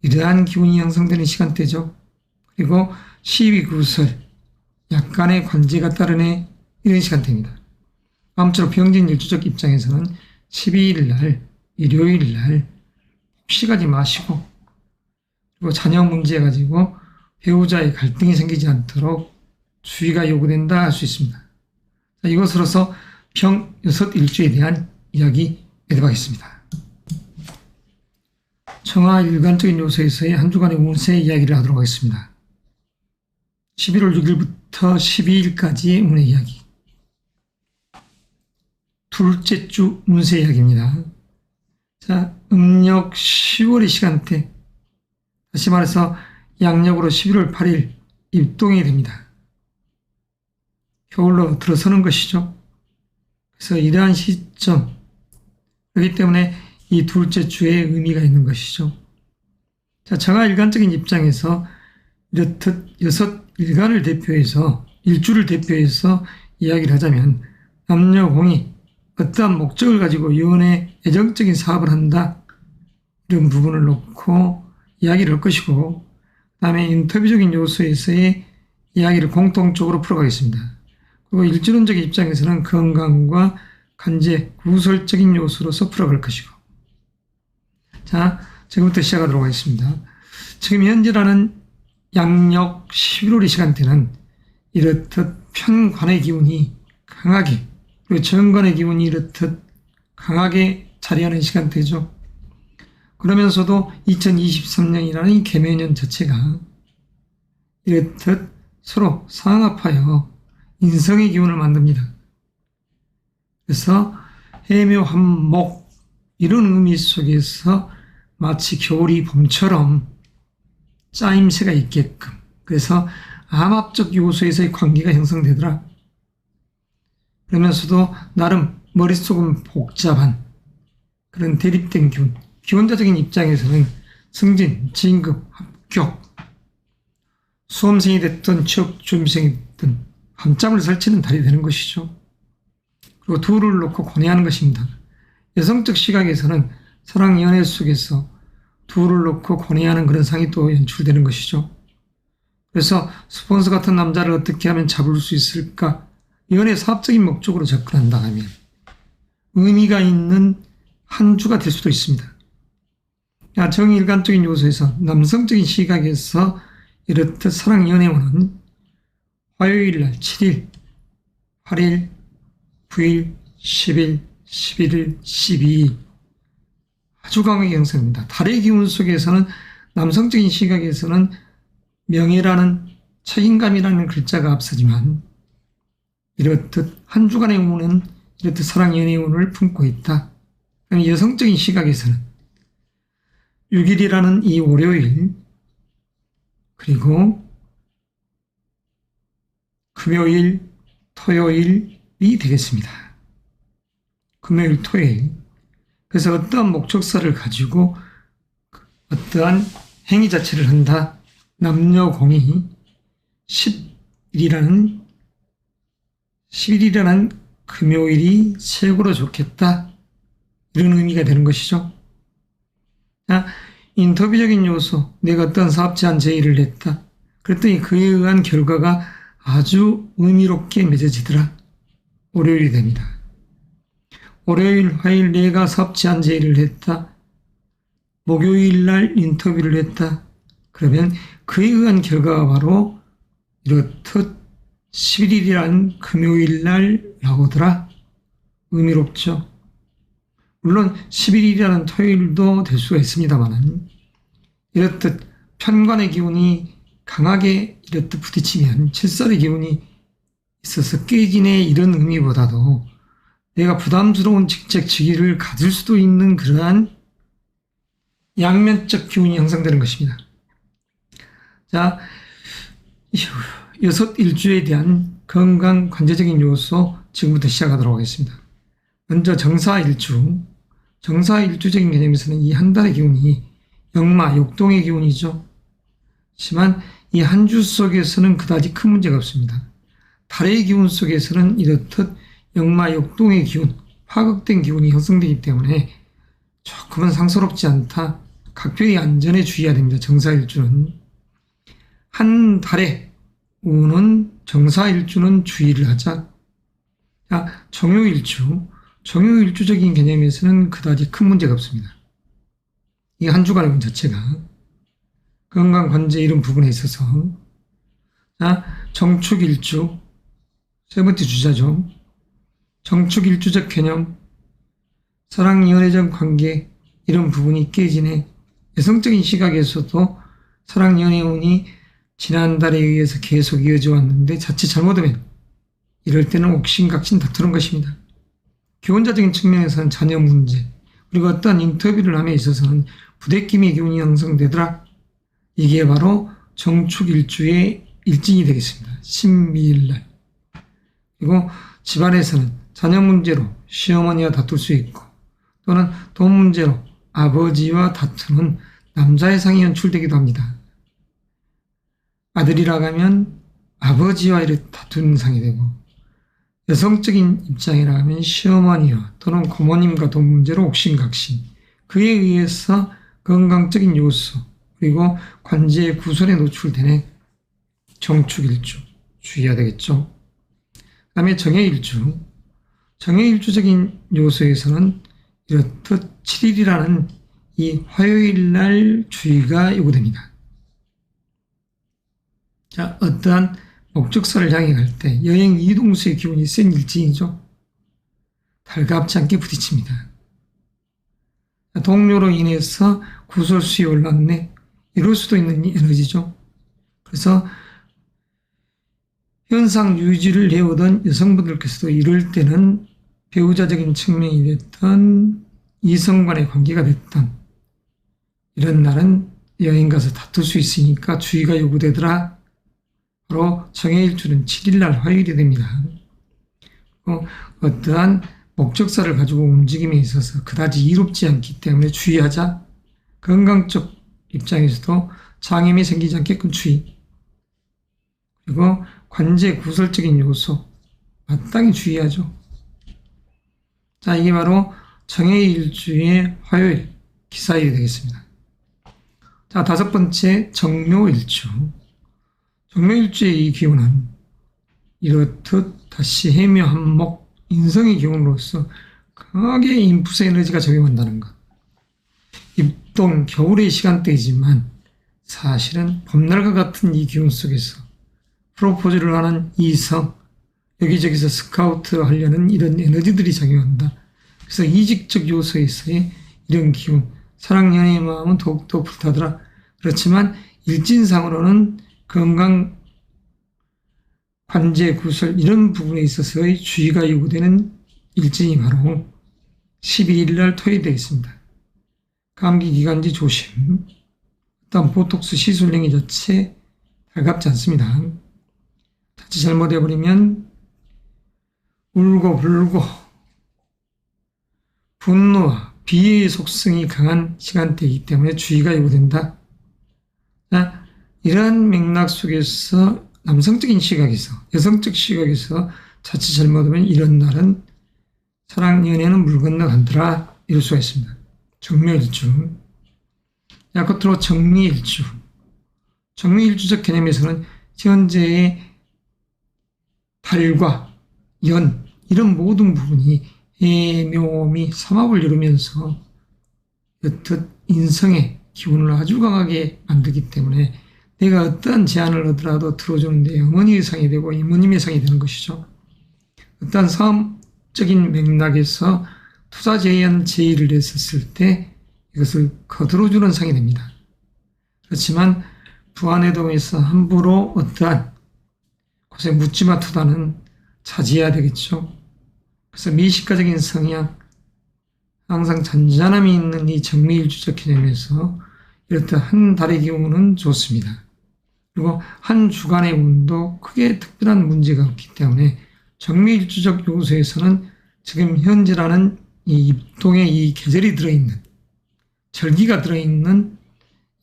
이러한 기운이 형성되는 시간대죠. 그리고 시비 구설, 약간의 관제가 따르네, 이런 시간대입니다. 아무쪼록 병진일주적 입장에서는 12일날, 일요일날 혹시 가지 마시고, 그리고 자녀 문제 가지고 배우자의 갈등이 생기지 않도록 주의가 요구된다 할 수 있습니다. 자, 이것으로서 병 6일주에 대한 이야기 해드리겠습니다. 청하 일관적인 요소에서의 한 주간의 운세 이야기를 하도록 하겠습니다. 11월 6일부터 12일까지의 운의 이야기. 둘째 주 운세 이야기입니다. 자, 음력 10월의 시간대, 다시 말해서 양력으로 11월 8일 입동이 됩니다. 겨울로 들어서는 것이죠. 그래서 이러한 시점, 그렇기 때문에 이 둘째 주에 의미가 있는 것이죠. 자, 정화 일간적인 입장에서 이렇듯 6일간을 대표해서, 일주를 대표해서 이야기를 하자면 남녀 공이 어떠한 목적을 가지고 연애, 애정적인 사업을 한다, 이런 부분을 놓고 이야기를 할 것이고, 그 다음에 인터뷰적인 요소에서의 이야기를 공통적으로 풀어가겠습니다. 그리고 일주론적인 입장에서는 건강과 관제, 구설적인 요소로서 풀어갈 것이고. 자, 지금부터 시작하도록 하겠습니다. 지금 현재라는 양력 11월의 시간대는 이렇듯 편관의 기운이 강하게, 그리고 정관의 기운이 이렇듯 강하게 자리하는 시간대죠. 그러면서도 2023년이라는 이 개묘년 자체가 이렇듯 서로 상합하여 인성의 기운을 만듭니다. 그래서 해묘한목 이런 의미 속에서 마치 겨울이 봄처럼 짜임새가 있게끔, 그래서 암합적 요소에서의 관계가 형성되더라. 그러면서도 나름 머릿속은 복잡한 그런 대립된 기운, 기원자적인 입장에서는 승진, 진급, 합격, 수험생이 됐든 취업 준비생이 됐든 밤잠을 설치는 달이 되는 것이죠. 그리고 둘을 놓고 고뇌하는 것입니다. 여성적 시각에서는 사랑 연애 속에서 둘을 놓고 고뇌하는 그런 상이 또 연출되는 것이죠. 그래서 스폰서 같은 남자를 어떻게 하면 잡을 수 있을까? 연애 사업적인 목적으로 접근한다 하면 의미가 있는 한 주가 될 수도 있습니다. 정일관적인 요소에서 남성적인 시각에서 이렇듯 사랑 연애운은 화요일 날 7일, 8일, 9일, 10일, 11일, 12일 아주 강하게 형성됩니다. 달의 기운 속에서는 남성적인 시각에서는 명예라는 책임감이라는 글자가 앞서지만 이렇듯 한 주간의 운은 이렇듯 사랑 연애의 운을 품고 있다. 여성적인 시각에서는 6일이라는 이 월요일 그리고 금요일, 토요일이 되겠습니다. 금요일, 토요일. 그래서 어떠한 목적사를 가지고 어떠한 행위 자체를 한다. 남녀공이 10일이라는 금요일이 최고로 좋겠다. 이런 의미가 되는 것이죠. 자, 인터뷰적인 요소, 내가 어떤 사업 제안 제의를 했다. 그랬더니 그에 의한 결과가 아주 의미롭게 맺어지더라. 월요일이 됩니다. 월요일, 화요일 내가 사업 제안 제의를 했다. 목요일 날 인터뷰를 했다. 그러면 그에 의한 결과가 바로 이렇듯 11일이라는 금요일 날 나오더라. 의미롭죠. 물론 11일이라는 토요일도 될 수가 있습니다만 이렇듯 편관의 기운이 강하게 이렇듯 부딪히면 칠살의 기운이 있어서 깨지네 이런 의미보다도 내가 부담스러운 직책 직위를 가질 수도 있는 그러한 양면적 기운이 형성되는 것입니다. 자, 여섯 일주에 대한 건강 관제적인 요소 지금부터 시작하도록 하겠습니다. 먼저 정사일주. 정사일주적인 개념에서는 이 한 달의 기운이 역마, 역동의 기운이죠. 하지만 이 한 주 속에서는 그다지 큰 문제가 없습니다. 달의 기운 속에서는 이렇듯 역마, 역동의 기운, 파극된 기운이 형성되기 때문에 조금은 상스럽지 않다. 각별히 안전에 주의해야 됩니다. 정사일주는. 한 달의 운은 정사일주는 주의를 하자. 자, 정요일주. 정요일주적인 개념에서는 그다지 큰 문제가 없습니다. 이 한 주간의 운 자체가 건강 관제 이런 부분에 있어서. 자, 정축일주. 세 번째 주자죠. 정축일주적 개념, 사랑 연애적 관계 이런 부분이 깨지네. 여성적인 시각에서도 사랑 연애운이 지난달에 의해서 계속 이어져 왔는데 자칫 잘못하면 이럴 때는 옥신각신 다투는 것입니다. 기원자적인 측면에서는 자녀 문제, 그리고 어떤 인터뷰를 함에 있어서는 부대낌의 기운이 형성되더라. 이게 바로 정축일주의 일진이 되겠습니다. 신미일날. 그리고 집안에서는 자녀 문제로 시어머니와 다툴 수 있고 또는 돈 문제로 아버지와 다투는 남자의 상이 연출되기도 합니다. 아들이라고 하면 아버지와 이렇게 다투는 상이 되고 여성적인 입장이라 하면 시어머니와 또는 고모님과 돈 문제로 옥신각신, 그에 의해서 건강적인 요소 그리고 관제의 구설에 노출되는 정축일주 주의해야 되겠죠. 그 다음에 정해일주. 정해일주적인 요소에서는 이렇듯 7일이라는 이 화요일 날 주의가 요구됩니다. 자, 어떠한 목적사를 향해 갈 때 여행 이동수의 기운이 센 일진이죠. 달갑지 않게 부딪힙니다. 동료로 인해서 구설수에 올랐네. 이럴 수도 있는 에너지죠. 그래서 현상 유지를 해오던 여성분들께서도 이럴 때는 배우자적인 측면이 됐던 이성 간의 관계가 됐던 이런 날은 여행 가서 다툴 수 있으니까 주의가 요구되더라. 바로 정해일주는 7일날 화요일이 됩니다. 어떠한 목적사를 가지고 움직임에 있어서 그다지 이롭지 않기 때문에 주의하자. 건강적 입장에서도 장염이 생기지 않게끔 주의. 그리고 관제 구설적인 요소 마땅히 주의하죠. 자, 이게 바로 정해일주의 화요일 기사일이 되겠습니다. 자, 5번째 정묘일주. 정묘일주의 이 기운은 이렇듯 다시 해묘 한목 인성의 기운으로서 강하게 인풋의 에너지가 적용한다는 것. 입동 겨울의 시간대이지만 사실은 봄날과 같은 이 기운 속에서 프로포즈를 하는 이성, 여기저기서 스카우트 하려는 이런 에너지들이 작용한다. 그래서 이직적 요소에서의 이런 기운, 사랑 연애의 마음은 더욱더 불타더라. 그렇지만 일진상으로는 건강, 관제, 구설 이런 부분에 있어서의 주의가 요구되는 일진이 바로 11일 날 토요일이 되겠습니다. 감기 기관지 조심. 일단 보톡스 시술령이 자체 달갑지 않습니다. 자칫 잘못해버리면 울고 불고 분노와 비애의 속성이 강한 시간대이기 때문에 주의가 요구된다. 자, 이러한 맥락 속에서 남성적인 시각에서, 여성적 시각에서 자칫 잘못하면 이런 날은 사랑, 연애는 물 건너간더라. 이럴 수가 있습니다. 정묘일주. 야, 끝으로 정미일주. 정미일주적 개념에서는 현재의 달과 연, 이런 모든 부분이 해묘미 삼합을 이루면서 여튼 인성의 기운을 아주 강하게 만들기 때문에 내가 어떠한 제안을 하더라도 들어주는데 어머니의 상이 되고 이모님의 상이 되는 것이죠. 어떠한 사업적인 맥락에서 투자 제한 제의를 했었을 때 이것을 거들어주는 상이 됩니다. 그렇지만 부안해동에서 함부로 어떠한 곳에 묻지마 투자는 자제해야 되겠죠. 그래서 미식가적인 성향, 항상 잔잔함이 있는 이 정미일주적 개념에서 이렇듯 한 달의 기운은 좋습니다. 그리고 한 주간의 운도 크게 특별한 문제가 없기 때문에 정미일주적 요소에서는 지금 현재라는 이 입동에 이 계절이 들어있는, 절기가 들어있는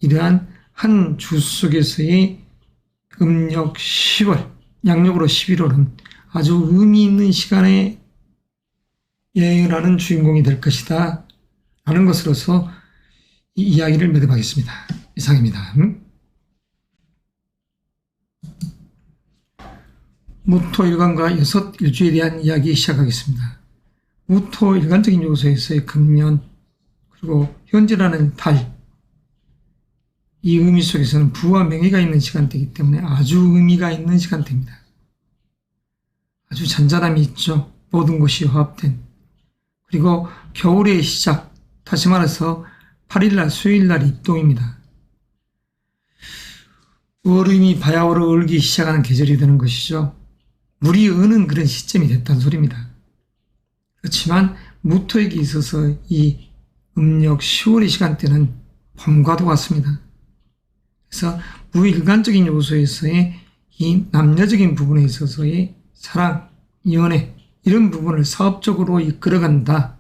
이러한 한 주 속에서의 음력 10월, 양력으로 11월은 아주 의미 있는 시간에 여행을 하는 주인공이 될 것이다 라는 것으로서 이 이야기를 매듭하겠습니다. 이상입니다. 무토일간과 6일주에 대한 이야기 시작하겠습니다. 무토일간적인 요소에서의 금년, 그리고 현재라는 달, 이 의미 속에서는 부와 명예가 있는 시간대이기 때문에 아주 의미가 있는 시간대입니다. 아주 잔잔함이 있죠. 모든 것이 화합된. 그리고 겨울의 시작, 다시 말해서 8일날 수요일날 입동입니다. 얼음이 바야흐로 얼기 시작하는 계절이 되는 것이죠. 물이 어는 그런 시점이 됐다는 소리입니다. 그렇지만 무토에게 있어서 이 음력 10월의 시간대는 봄과도 같습니다. 그래서 무일관적인 요소에서의 이 남녀적인 부분에 있어서의 사랑, 연애 이런 부분을 사업적으로 이끌어간다.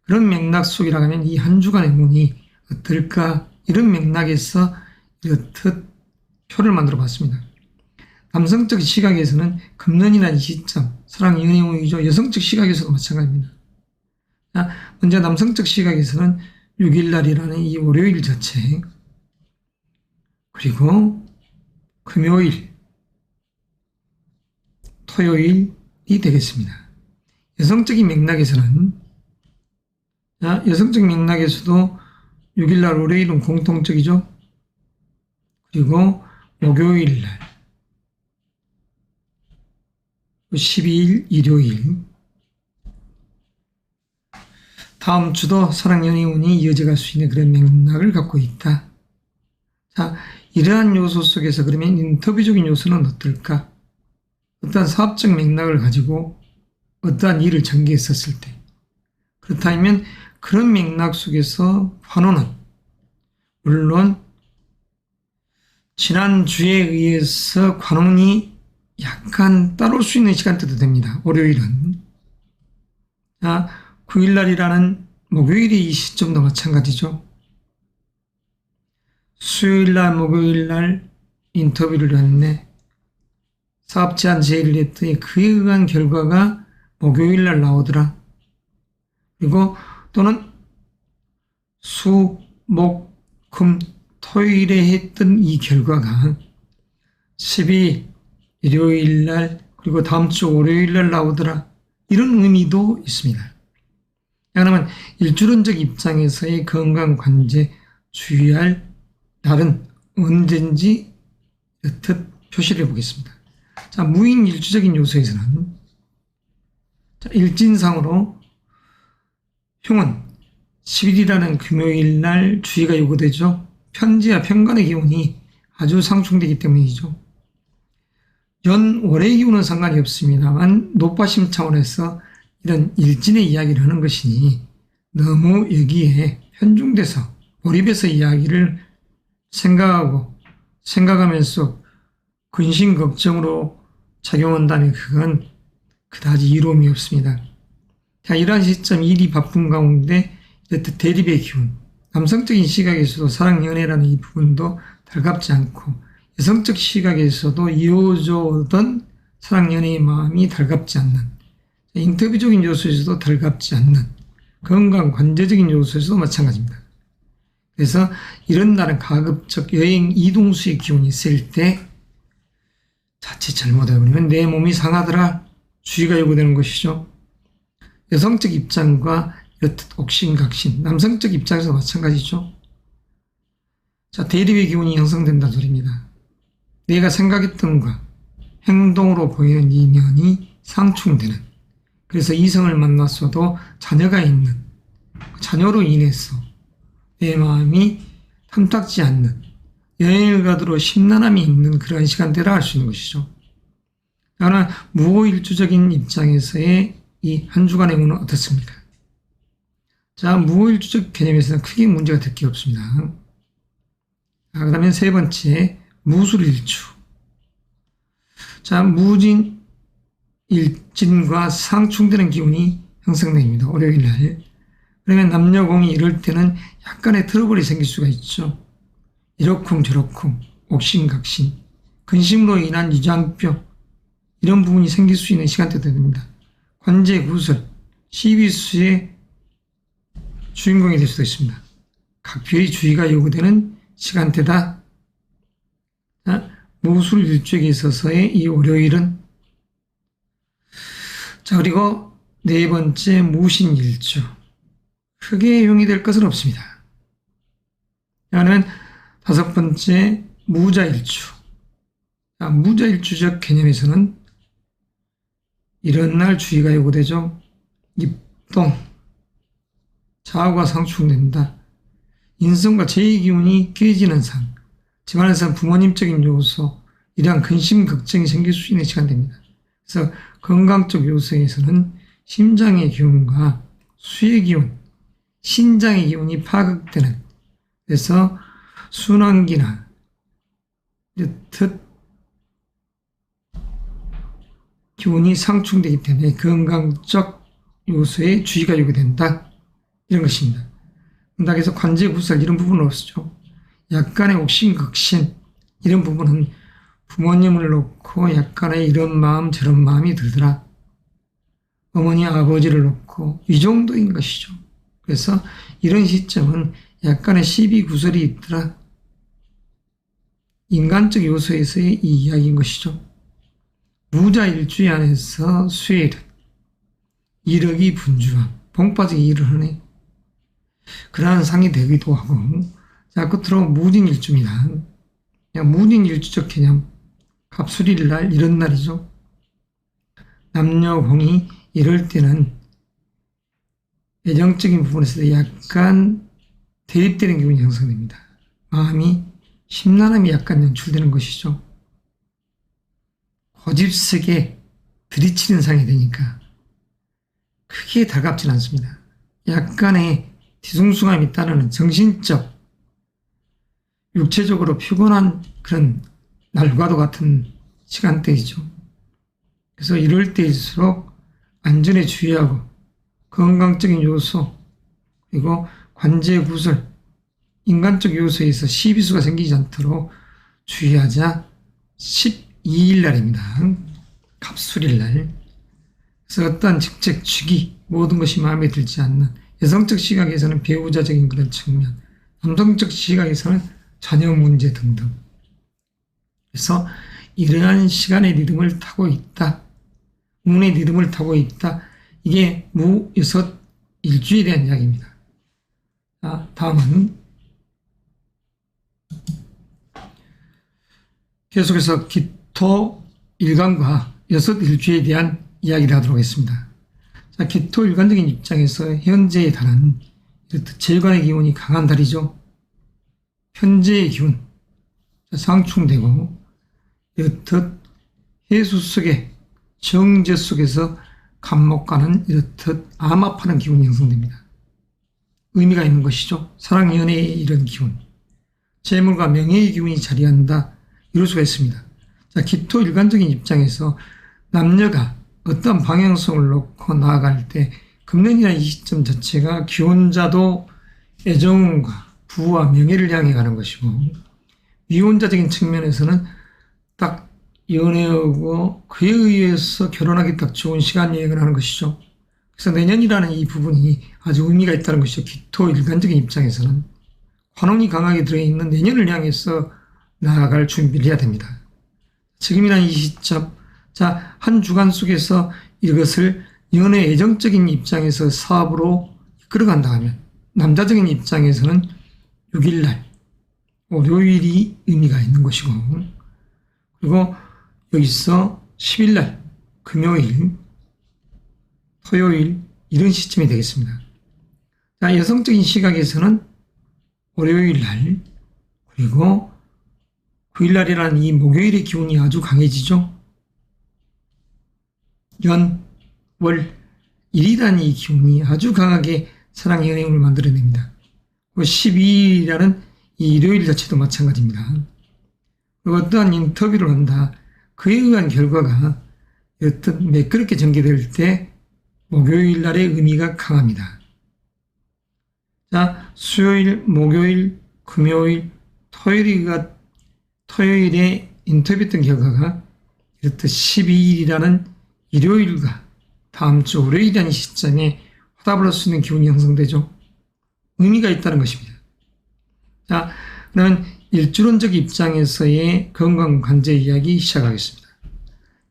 그런 맥락 속이라고 하면 이 한 주간의 운이 어떨까? 이런 맥락에서 이렇듯 표를 만들어 봤습니다. 남성적 시각에서는 금년이라는 시점, 사랑, 연애 운이죠. 여성적 시각에서도 마찬가지입니다. 먼저 남성적 시각에서는 6일날이라는 이 월요일 자체, 그리고 금요일, 토요일이 되겠습니다. 여성적인 맥락에서는, 여성적 맥락에서도 6일날 월요일은 공통적이죠. 그리고 목요일날, 12일 일요일, 다음 주도 사랑, 연애 운이 이어져갈 수 있는 그런 맥락을 갖고 있다. 자, 이러한 요소 속에서 그러면 인터뷰적인 요소는 어떨까? 어떠한 사업적 맥락을 가지고 어떠한 일을 전개했었을 때, 그렇다면 그런 맥락 속에서 환호는 물론 지난주에 의해서 관원이 약간 따라올 수 있는 시간대도 됩니다. 월요일은. 9일날이라는 목요일이 이 시점도 마찬가지죠. 수요일날, 목요일날 인터뷰를 했네. 사업 제안 제의를 했더니 그에 의한 결과가 목요일날 나오더라. 그리고 또는 수, 목, 금, 토요일에 했던 이 결과가 12일 일요일날 그리고 다음 주 월요일날 나오더라. 이런 의미도 있습니다. 그러면 일주론적 입장에서의 건강관제 주의할 날은 언제인지 여튼 표시를 해보겠습니다. 자, 무인일주적인 요소에서는 일진상으로 흉은 10일이라는 금요일날 주의가 요구되죠. 편지와 편관의 기운이 아주 상충되기 때문이죠. 월의 기운은 상관이 없습니다만 노파심 차원에서 이런 일진의 이야기를 하는 것이니 너무 여기에 편중돼서 몰입해서 이야기를 생각하면서 근심 걱정으로 작용한다면 그건 그다지 이로움이 없습니다. 자, 이러한 시점 일이 바쁜 가운데 대립의 기운, 남성적인 시각에서도 사랑 연애라는 이 부분도 달갑지 않고 여성적 시각에서도 이어져 오던 사랑 연애의 마음이 달갑지 않는, 인터뷰적인 요소에서도 달갑지 않는, 건강 관제적인 요소에서도 마찬가지입니다. 그래서 이런 날은 가급적 여행 이동수의 기운이 있을 때 자칫 잘못해버리면 내 몸이 상하더라 주의가 요구되는 것이죠. 여성적 입장과 여튼 옥신각신, 남성적 입장에서 마찬가지죠. 자, 대립의 기운이 형성된다는 소리입니다. 내가 생각했던 것과 행동으로 보이는 이면이 상충되는, 그래서 이성을 만났어도 자녀가 있는, 자녀로 인해서 내 마음이 탐탁지 않는, 여행을 가도록 심란함이 있는 그러한 시간대라 할 수 있는 것이죠. 그러나 무호일주적인 입장에서의 이 한 주간의 운은 어떻습니까? 자, 무호일주적 개념에서는 크게 문제가 될 게 없습니다. 그 다음에 세 번째, 무술일주. 자, 무진 일진과 상충되는 기운이 형성됩니다. 월요일날. 그러면 남녀공이 이럴 때는 약간의 트러블이 생길 수가 있죠. 이러쿵저러쿵, 옥신각신, 근심으로 인한 유장병, 이런 부분이 생길 수 있는 시간대도 됩니다. 관제구설, 시비수의 주인공이 될 수도 있습니다. 각별히 주의가 요구되는 시간대다. 무술일주에 있어서의 이 월요일은, 자, 그리고 네 번째 무신일주. 크게 용이 될 것은 없습니다. 그러면 다섯 번째 무자일주. 무자일주적 개념에서는 이런 날 주의가 요구되죠. 입동, 좌우가 상충된다. 인성과 제의 기운이 깨지는 상, 집안에서는 부모님적인 요소, 이러한 근심 걱정이 생길 수 있는 시간대입니다. 그래서 건강적 요소에서는 심장의 기운과 수의 기운, 신장의 기운이 파극되는, 그래서 순환기나 이렇듯 기운이 상충되기 때문에 건강적 요소에 주의가 요구된다. 이런 것입니다. 그래서 관제구설 이런 부분은 없죠. 약간의 옥신각신 이런 부분은 부모님을 놓고 약간의 이런 마음 저런 마음이 들더라. 어머니 아버지를 놓고 이 정도인 것이죠. 그래서 이런 시점은 약간의 시비구설이 있더라. 인간적 요소에서의 이 이야기인 것이죠. 무자일주의 안에서 수요일은 일억이 분주함, 봉빠지게 일을 하네. 그러한 상이 되기도 하고, 자, 끝으로 무진일주입니다. 무진일주적 개념, 갑술일 날, 이런 날이죠. 남녀공이 이럴 때는 애정적인 부분에서 약간 대립되는 기분이 형성됩니다. 마음이 심란함이 약간 연출되는 것이죠. 고집세게 들이치는 상이 되니까 크게 달갑진 않습니다. 약간의 뒤숭숭함이 따르는 정신적, 육체적으로 피곤한 그런 날과도 같은 시간대이죠. 그래서 이럴 때일수록 안전에 주의하고 건강적인 요소, 그리고 관제 구설, 인간적 요소에서 시비수가 생기지 않도록 주의하자 12일 날입니다. 갑술일 날. 그래서 어떠한 직책, 직위, 모든 것이 마음에 들지 않는, 여성적 시각에서는 배우자적인 그런 측면, 남성적 시각에서는 자녀 문제 등등. 그래서 이러한 시간의 리듬을 타고 있다. 운의 리듬을 타고 있다. 이게 무여섯 일주에 대한 이야기입니다. 자, 다음은 계속해서 기토 일간과 여섯 일주에 대한 이야기를 하도록 하겠습니다. 자, 기토 일간적인 입장에서 현재에 달한 이렇듯 재관의 기운이 강한 달이죠. 현재의 기운, 상충되고 이렇듯 해수 속에 정제 속에서 감목가는 이렇듯 암압하는 기운이 형성됩니다. 의미가 있는 것이죠. 사랑, 연애의 이런 기운, 재물과 명예의 기운이 자리한다, 이럴 수가 있습니다. 자, 기토 일간적인 입장에서 남녀가 어떤 방향성을 놓고 나아갈 때 금년이라는 이 시점 자체가 기혼자도 애정과 부와 명예를 향해 가는 것이고, 미혼자적인 측면에서는 딱 연애하고 그에 의해서 결혼하기 딱 좋은 시간 여행을 하는 것이죠. 그래서 내년이라는 이 부분이 아주 의미가 있다는 것이죠. 기토 일간적인 입장에서는 관운이 강하게 들어있는 내년을 향해서 나아갈 준비를 해야 됩니다. 지금이라는 이 시점, 자, 한 주간 속에서 이것을 연애 애정적인 입장에서 사업으로 이끌어간다 하면, 남자적인 입장에서는 6일날 월요일이 의미가 있는 것이고, 그리고 여기서 10일날 금요일, 토요일, 이런 시점이 되겠습니다. 자, 여성적인 시각에서는 월요일날, 그리고 9일날이라는 이 목요일의 기운이 아주 강해지죠. 연, 월, 일이라는 이 기운이 아주 강하게 사랑 연행을 만들어냅니다. 12일이라는 이 일요일 자체도 마찬가지입니다. 그리고 어떠한 인터뷰를 한다, 그에 의한 결과가 어떤 매끄럽게 전개될 때 목요일 날의 의미가 강합니다. 자, 수요일, 목요일, 금요일, 토요일에 인터뷰했던 결과가 이렇듯 12일이라는 일요일과 다음 주 월요일이라는 시점에 화답을 할 수 있는 기운이 형성되죠. 의미가 있다는 것입니다. 자, 그러면 일주론적 입장에서의 건강 관제 이야기 시작하겠습니다.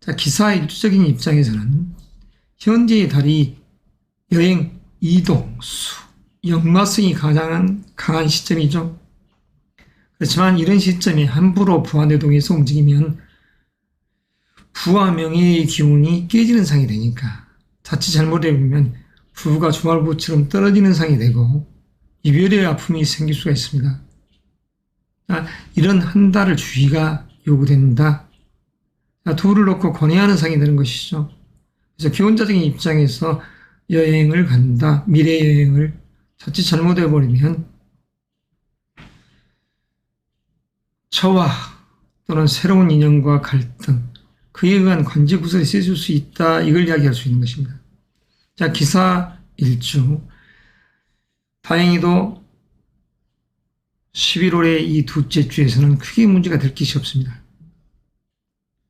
자, 기사 일주적인 입장에서는 현재의 달이 여행, 이동, 수, 역마성이 가장 강한 시점이죠. 그렇지만 이런 시점에 함부로 부하내동에서 움직이면 부와 명예의 기운이 깨지는 상이 되니까 자칫 잘못해보면 부가 주말부처럼 떨어지는 상이 되고 이별의 아픔이 생길 수가 있습니다. 이런 한 달을 주의가 요구된다. 둘을 놓고 권해하는 상이 되는 것이죠. 그래서 기혼자적인 입장에서 여행을 간다, 미래 여행을 자칫 잘못해버리면 처와 또는 새로운 인연과 갈등, 그에 의한 관제 구설이 세질 수 있다, 이걸 이야기할 수 있는 것입니다. 자, 기사 일주, 다행히도 11월의 이 둘째 주에서는 크게 문제가 될 것이 없습니다.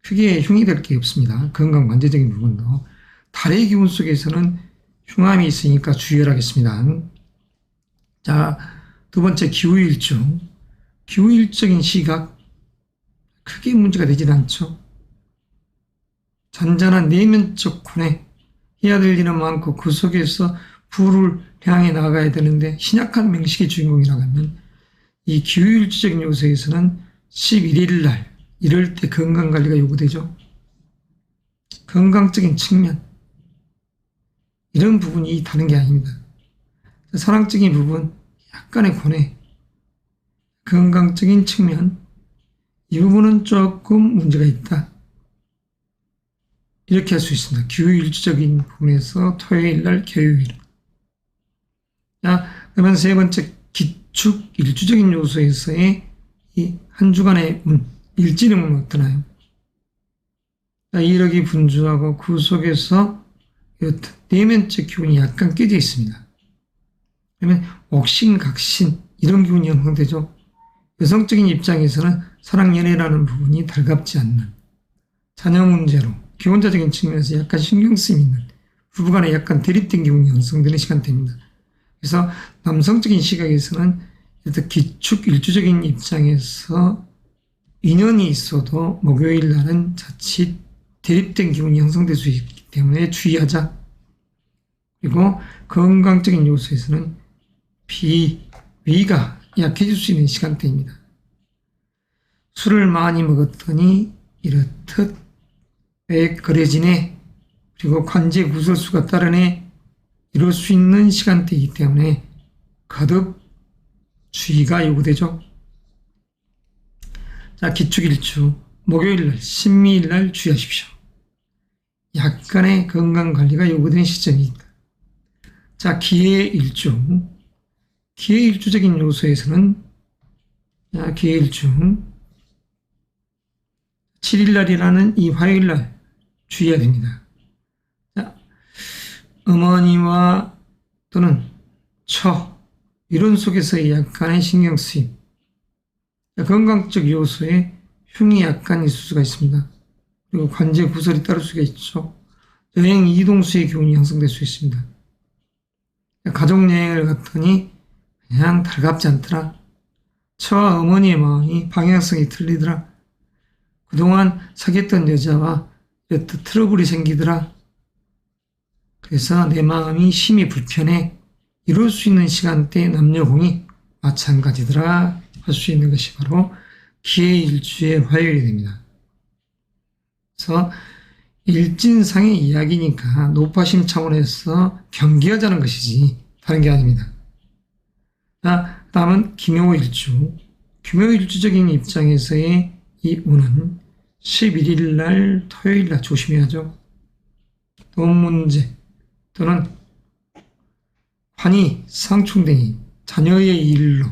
크게 흉이 될 게 없습니다. 건강 관제적인 부분도. 달의 기운 속에서는 흉함이 있으니까 주의하겠습니다. 자, 두 번째 기후일주. 기후일적인 시각, 크게 문제가 되질 않죠. 잔잔한 내면적 고뇌, 해야 될 일은 많고 그 속에서 부를 향해 나가야 되는데 신약한 명식의 주인공이라고 하면 이 기후일주적인 요소에서는 11일 날, 이럴 때 건강관리가 요구되죠. 건강적인 측면, 이런 부분이 다른 게 아닙니다. 사랑적인 부분, 약간의 고뇌, 건강적인 측면, 이 부분은 조금 문제가 있다. 이렇게 할 수 있습니다. 기후일주적인 부분에서 토요일날 개요일. 자, 그러면 세 번째 기축 일주적인 요소에서의 이 한 주간의 운, 일진음은 어떠나요? 자, 이력이 분주하고 그 속에서 내면적 기운이 약간 깨져 있습니다. 그러면 옥신각신 이런 기운이 형성되죠. 여성적인 입장에서는 사랑 연애라는 부분이 달갑지 않는 자녀 문제로 기혼자적인 측면에서 약간 신경쓰임이 있는 부부간에 약간 대립된 기운이 형성되는 시간대입니다. 그래서 남성적인 시각에서는 기축 일주적인 입장에서 인연이 있어도 목요일 날은 자칫 대립된 기운이 형성될 수 있기 때문에 주의하자. 그리고 건강적인 요소에서는 위가 약해질 수 있는 시간대입니다. 술을 많이 먹었더니 이렇듯 거래지네 그리고 관제 구설수가 따르네 이럴 수 있는 시간대이기 때문에 거듭 주의가 요구되죠. 자, 기축일주 목요일날 신미일날 주의하십시오. 약간의 건강관리가 요구되는 시점입니다. 자, 기해일주 기해일주적인 요소에서는 기해일주 7일날이라는 이 화요일날 주의해야 됩니다. 자, 어머니와 또는 이런 속에서의 약간의 신경쓰임, 건강적 요소에 흉이 약간 있을 수가 있습니다. 그리고 관제 구설이 따를 수가 있죠. 여행 이동수의 기운이 형성될 수 있습니다. 가족여행을 갔더니 그냥 달갑지 않더라. 처와 어머니의 마음이 방향성이 틀리더라. 그동안 사귀었던 여자와 이렇듯 트러블이 생기더라. 그래서 내 마음이 심히 불편해. 이럴 수 있는 시간대 남녀공이 마찬가지더라 할 수 있는 것이 바로 기해일주의 화요일이 됩니다. 그래서 일진상의 이야기니까 노파심 차원에서 경계하자는 것이지 다른 게 아닙니다. 자, 다음은 김묘일주. 김묘일주적인 입장에서의 이 운은 11일 날 토요일 날 조심해야죠. 돈 문제 또는 환희, 상충등이 자녀의 일로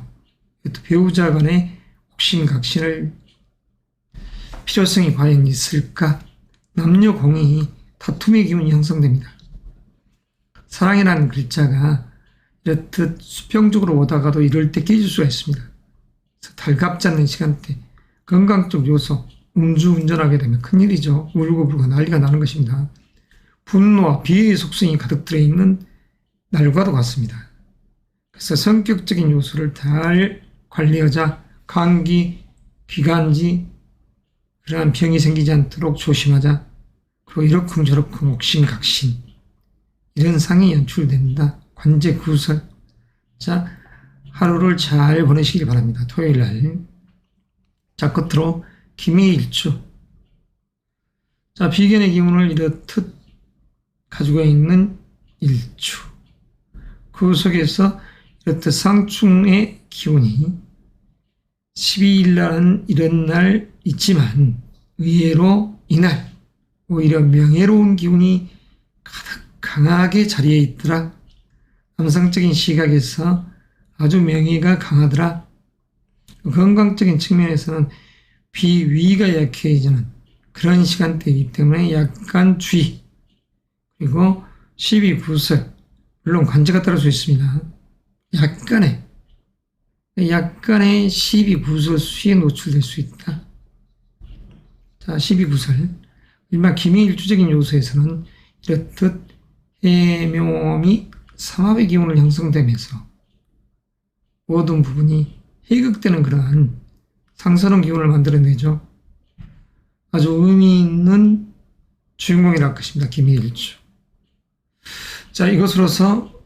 배우자 간의 옥신각신을 필요성이 과연 있을까? 남녀 공이 다툼의 기운이 형성됩니다. 사랑이라는 글자가 이렇듯 수평적으로 오다가도 이럴 때 깨질 수가 있습니다. 그래서 달갑지 않는 시간대, 건강적 요소, 음주운전하게 되면 큰일이죠. 울고불고 난리가 나는 것입니다. 분노와 비애의 속성이 가득 들어있는 날과도 같습니다. 그래서 성격적인 요소를 잘 관리하자. 감기, 기관지 그러한 병이 생기지 않도록 조심하자. 그리고 이러쿵저러쿵 옥신각신 이런 상이 연출된다. 관제 구설. 자, 하루를 잘 보내시길 바랍니다. 토요일 날. 자, 끝으로 김해일주. 자, 비견의 기운을 이렇듯 가지고 있는 일주. 그 속에서 이렇듯 상충의 기운이 12일 날은 이런 날 있지만 의외로 이날 오히려 명예로운 기운이 가득 강하게 자리에 있더라. 남성적인 시각에서 아주 명예가 강하더라. 건강적인 측면에서는 비위가 약해지는 그런 시간대이기 때문에 약간 주의. 그리고 12구설 물론 관제가 따를 수 있습니다. 약간의 12구설 수에 노출될 수 있다. 자, 12구설 일반 기미일주적인 요소에서는 이렇듯 해묘미 삼합의 기운을 형성되면서 모든 부분이 해극되는 그러한 상서로운 기운을 만들어내죠. 아주 의미 있는 주인공이라 할 것입니다. 기미일주. 자, 이것으로서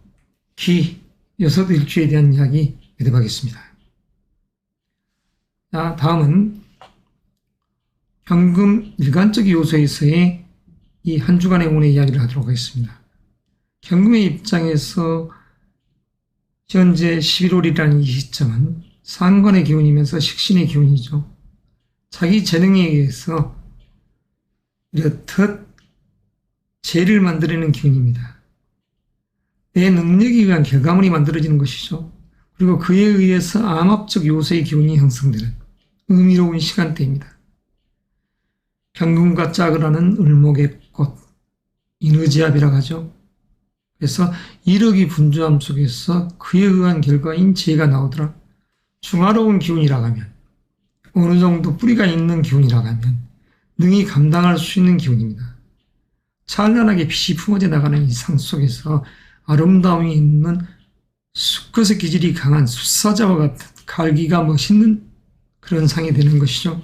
여섯 일주에 대한 이야기 해드리겠습니다. 자, 다음은 현금 일간적 요소에서의 이 한 주간의 운의 이야기를 하도록 하겠습니다. 현금의 입장에서 현재 11월이라는 이 시점은 상관의 기운이면서 식신의 기운이죠. 자기 재능에 의해서 이렇듯 죄를 만들어내는 기운입니다. 내 능력에 의한 결과물이 만들어지는 것이죠. 그리고 그에 의해서 암합적 요소의 기운이 형성되는 의미로운 시간대입니다. 경금과 짝을 하는 을목의 꽃, 인의지합이라고 하죠. 그래서 이력이 분주함 속에서 그에 의한 결과인 재가 나오더라. 중화로운 기운이라고 하면, 어느 정도 뿌리가 있는 기운이라고 하면 능히 감당할 수 있는 기운입니다. 찬란하게 빛이 품어져 나가는 이 상 속에서 아름다움이 있는 수컷의 기질이 강한 숫사자와 같은 갈기가 멋있는 그런 상이 되는 것이죠.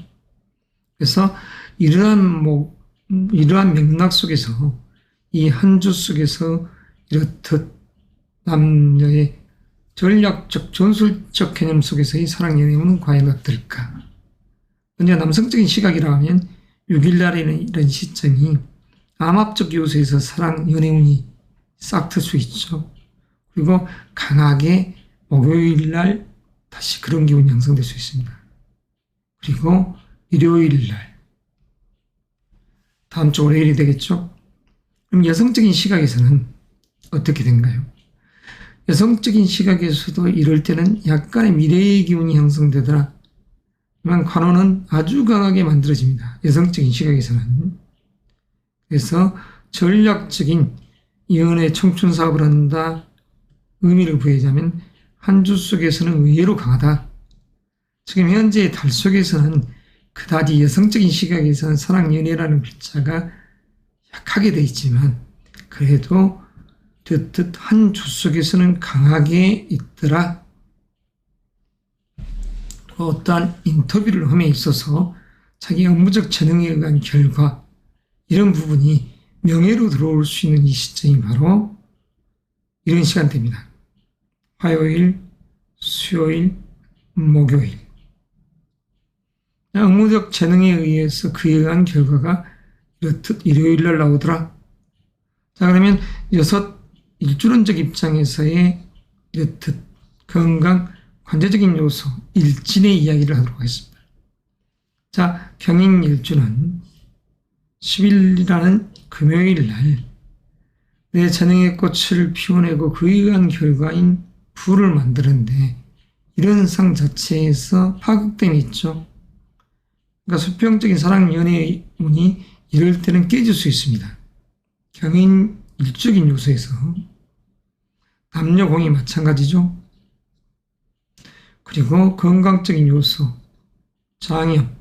그래서 이러한 맥락 속에서 이 한 주 속에서 이렇듯 남녀의 전략적, 전술적 개념 속에서의 사랑 연애운은 과연 어떨까? 먼저 남성적인 시각이라 하면 6일날에는 이런 시점이 암합적 요소에서 사랑 연애운이 싹 틀 수 있죠. 그리고 강하게 목요일날 다시 그런 기운이 형성될 수 있습니다. 그리고 일요일날 다음 주 월요일이 되겠죠. 그럼 여성적인 시각에서는 어떻게 된가요? 여성적인 시각에서도 이럴 때는 약간의 미래의 기운이 형성되더라. 하지만 관원은 아주 강하게 만들어집니다. 여성적인 시각에서는. 그래서 전략적인 연애 청춘 사업을 한다. 의미를 부여하자면 한 주 속에서는 의외로 강하다. 지금 현재 달 속에서는 그다지 여성적인 시각에서는 사랑 연애라는 글자가 약하게 되어 있지만 그래도 듣듯 한 주 속에서는 강하게 있더라. 어떠한 인터뷰를 함에 있어서 자기 업무적 재능에 의한 결과 이런 부분이 명예로 들어올 수 있는 이 시점이 바로 이런 시간대입니다. 화요일, 수요일, 목요일. 업무적 재능에 의해서 그에 의한 결과가 이렇듯 일요일날 나오더라. 자, 그러면 일주론적 입장에서의 이렇듯 건강, 관계적인 요소, 일진의 이야기를 하도록 하겠습니다. 자, 경인 일주는 10일이라는 금요일날 내 재능의 꽃을 피워내고 그에 의한 결과인 부를 만드는데 이런 상 자체에서 파극됨이 있죠. 그러니까 수평적인 사랑 연애의 운이 이럴 때는 깨질 수 있습니다. 경인 일적인 요소에서 남녀공이 마찬가지죠. 그리고 건강적인 요소, 장염,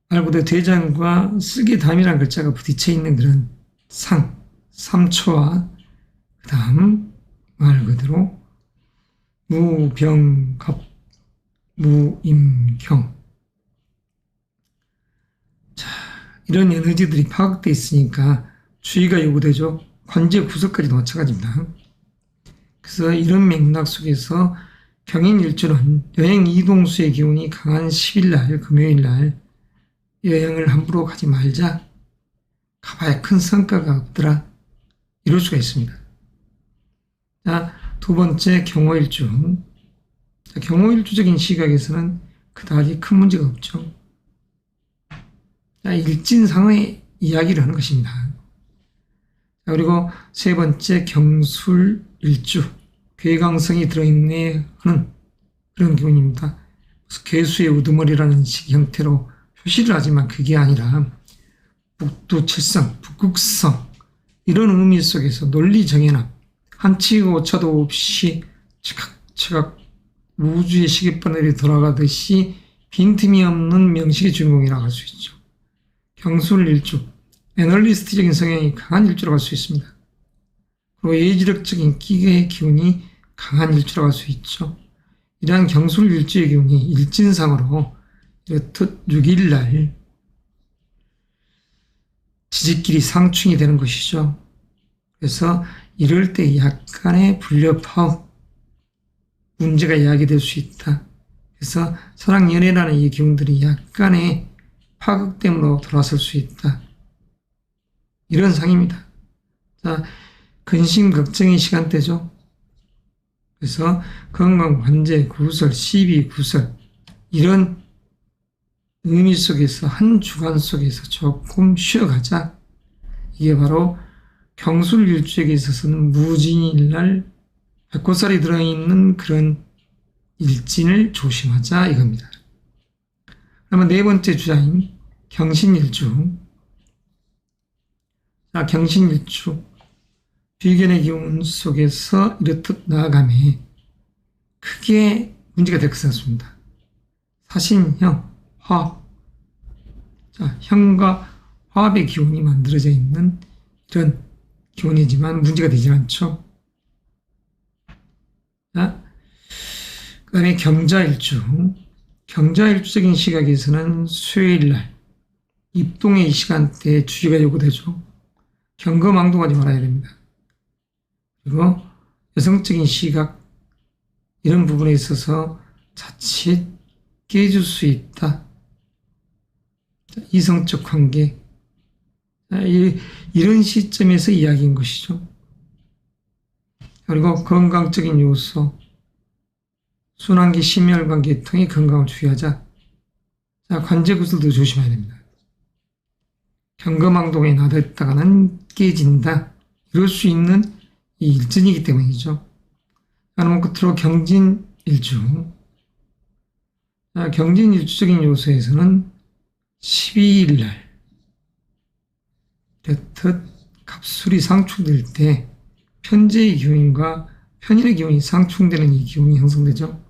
말 그대로 대장과 쓸개담이라는 글자가 부딪혀 있는 그런 상, 삼초와 그 다음 말 그대로 무병갑, 무임경. 자, 이런 에너지들이 파악되어 있으니까 주의가 요구되죠. 관제 구석까지도 마찬가지입니다. 그래서 이런 맥락 속에서 경인일주는 여행 이동수의 기운이 강한 10일날 금요일날 여행을 함부로 가지 말자. 가봐야 큰 성과가 없더라. 이럴 수가 있습니다. 자, 두 번째 경호일주. 경호일주적인 시각에서는 그다지 큰 문제가 없죠. 자, 일진상의 이야기를 하는 것입니다. 자, 그리고 세 번째 경술일주. 괴강성이 들어있네 하는 그런 기운입니다. 괴수의 우두머리라는 식 형태로 표시를 하지만 그게 아니라 북두칠성, 북극성 이런 의미 속에서 논리 정연함, 한치고 오차도 없이 치각치각 우주의 시계바늘이 돌아가듯이 빈틈이 없는 명식의 주인공이라고 할 수 있죠. 경술일주, 애널리스트적인 성향이 강한 일주라고 할 수 있습니다. 그리고 예지력적인 기계의 기운이 강한 일주라고 할 수 있죠. 이러한 경술일주의 기운이 일진상으로 이렇듯 6일날 지지끼리 상충이 되는 것이죠. 그래서 이럴 때 약간의 불협화음, 문제가 야기될 수 있다. 그래서 사랑 연애라는 이 기운들이 약간의 파극됨으로 돌아설 수 있다. 이런 상입니다. 자, 근심 걱정의 시간대죠. 그래서 건강, 관제, 구설, 시비, 구설 이런 의미 속에서 한 주간 속에서 조금 쉬어가자. 이게 바로 경술일주에게 있어서는 무진일날 백호살이 들어있는 그런 일진을 조심하자 이겁니다. 그러면 네 번째 주자인 경신일주. 자, 경신일주. 비견의 기운 속에서 이렇듯 나아가며 크게 문제가 될 것은 없습니다. 사신형, 화합. 자, 형과 화합의 기운이 만들어져 있는 이런 기운이지만 문제가 되지 않죠. 자, 그 다음에 경자일주. 경자일주적인 시각에서는 수요일날 입동의 이 시간대에 주의가 요구되죠. 경거망동하지 말아야 됩니다. 그리고 여성적인 시각 이런 부분에 있어서 자칫 깨질 수 있다. 이성적 관계 이런 시점에서 이야기인 것이죠. 그리고 건강적인 요소 순환기, 심혈관 계통의 건강을 주의하자. 자, 관제 구슬도 조심해야 됩니다. 경거망동에 나댔다가는 깨진다. 이럴 수 있는 이 일진이기 때문이죠. 그러면 끝으로 경진일주. 자, 경진일주적인 요소에서는 12일날 이렇듯 갑술이 상충될 때 편재의 기운과 편인의 기운이 상충되는 이 기운이 형성되죠.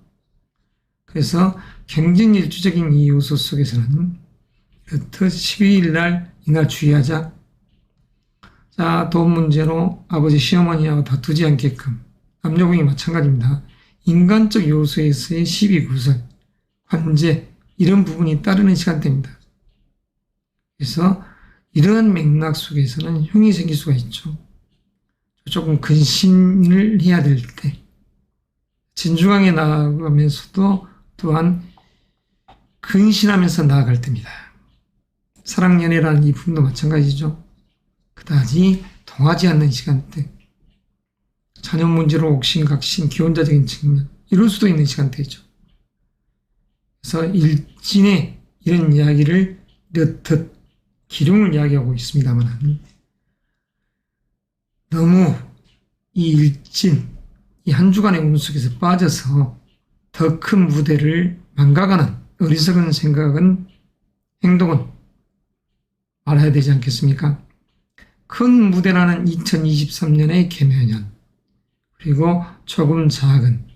그래서 경진일주적인 이 요소 속에서는 이렇듯 12일날 이날 주의하자. 자, 돈 문제로 아버지 시어머니하고 다투지 않게끔 남녀공이 마찬가지입니다. 인간적 요소에서의 시비구설, 관제 이런 부분이 따르는 시간대입니다. 그래서 이러한 맥락 속에서는 흉이 생길 수가 있죠. 조금 근신을 해야 될 때 진중하게 나아가면서도 또한 근신하면서 나아갈 때입니다. 사랑연애라는 이 부분도 마찬가지죠. 그다지 통하지 않는 시간대, 자녀 문제로 옥신각신, 기혼자적인 측면 이럴 수도 있는 시간대죠. 그래서 일진의 이런 이야기를 이렇듯 기룡을 이야기하고 있습니다만 너무 이 일진, 이 한 주간의 운 속에서 빠져서 더 큰 무대를 망각하는 어리석은 생각은, 행동은 말아야 되지 않겠습니까? 큰 무대라는 2023년의 개묘년, 그리고 조금 작은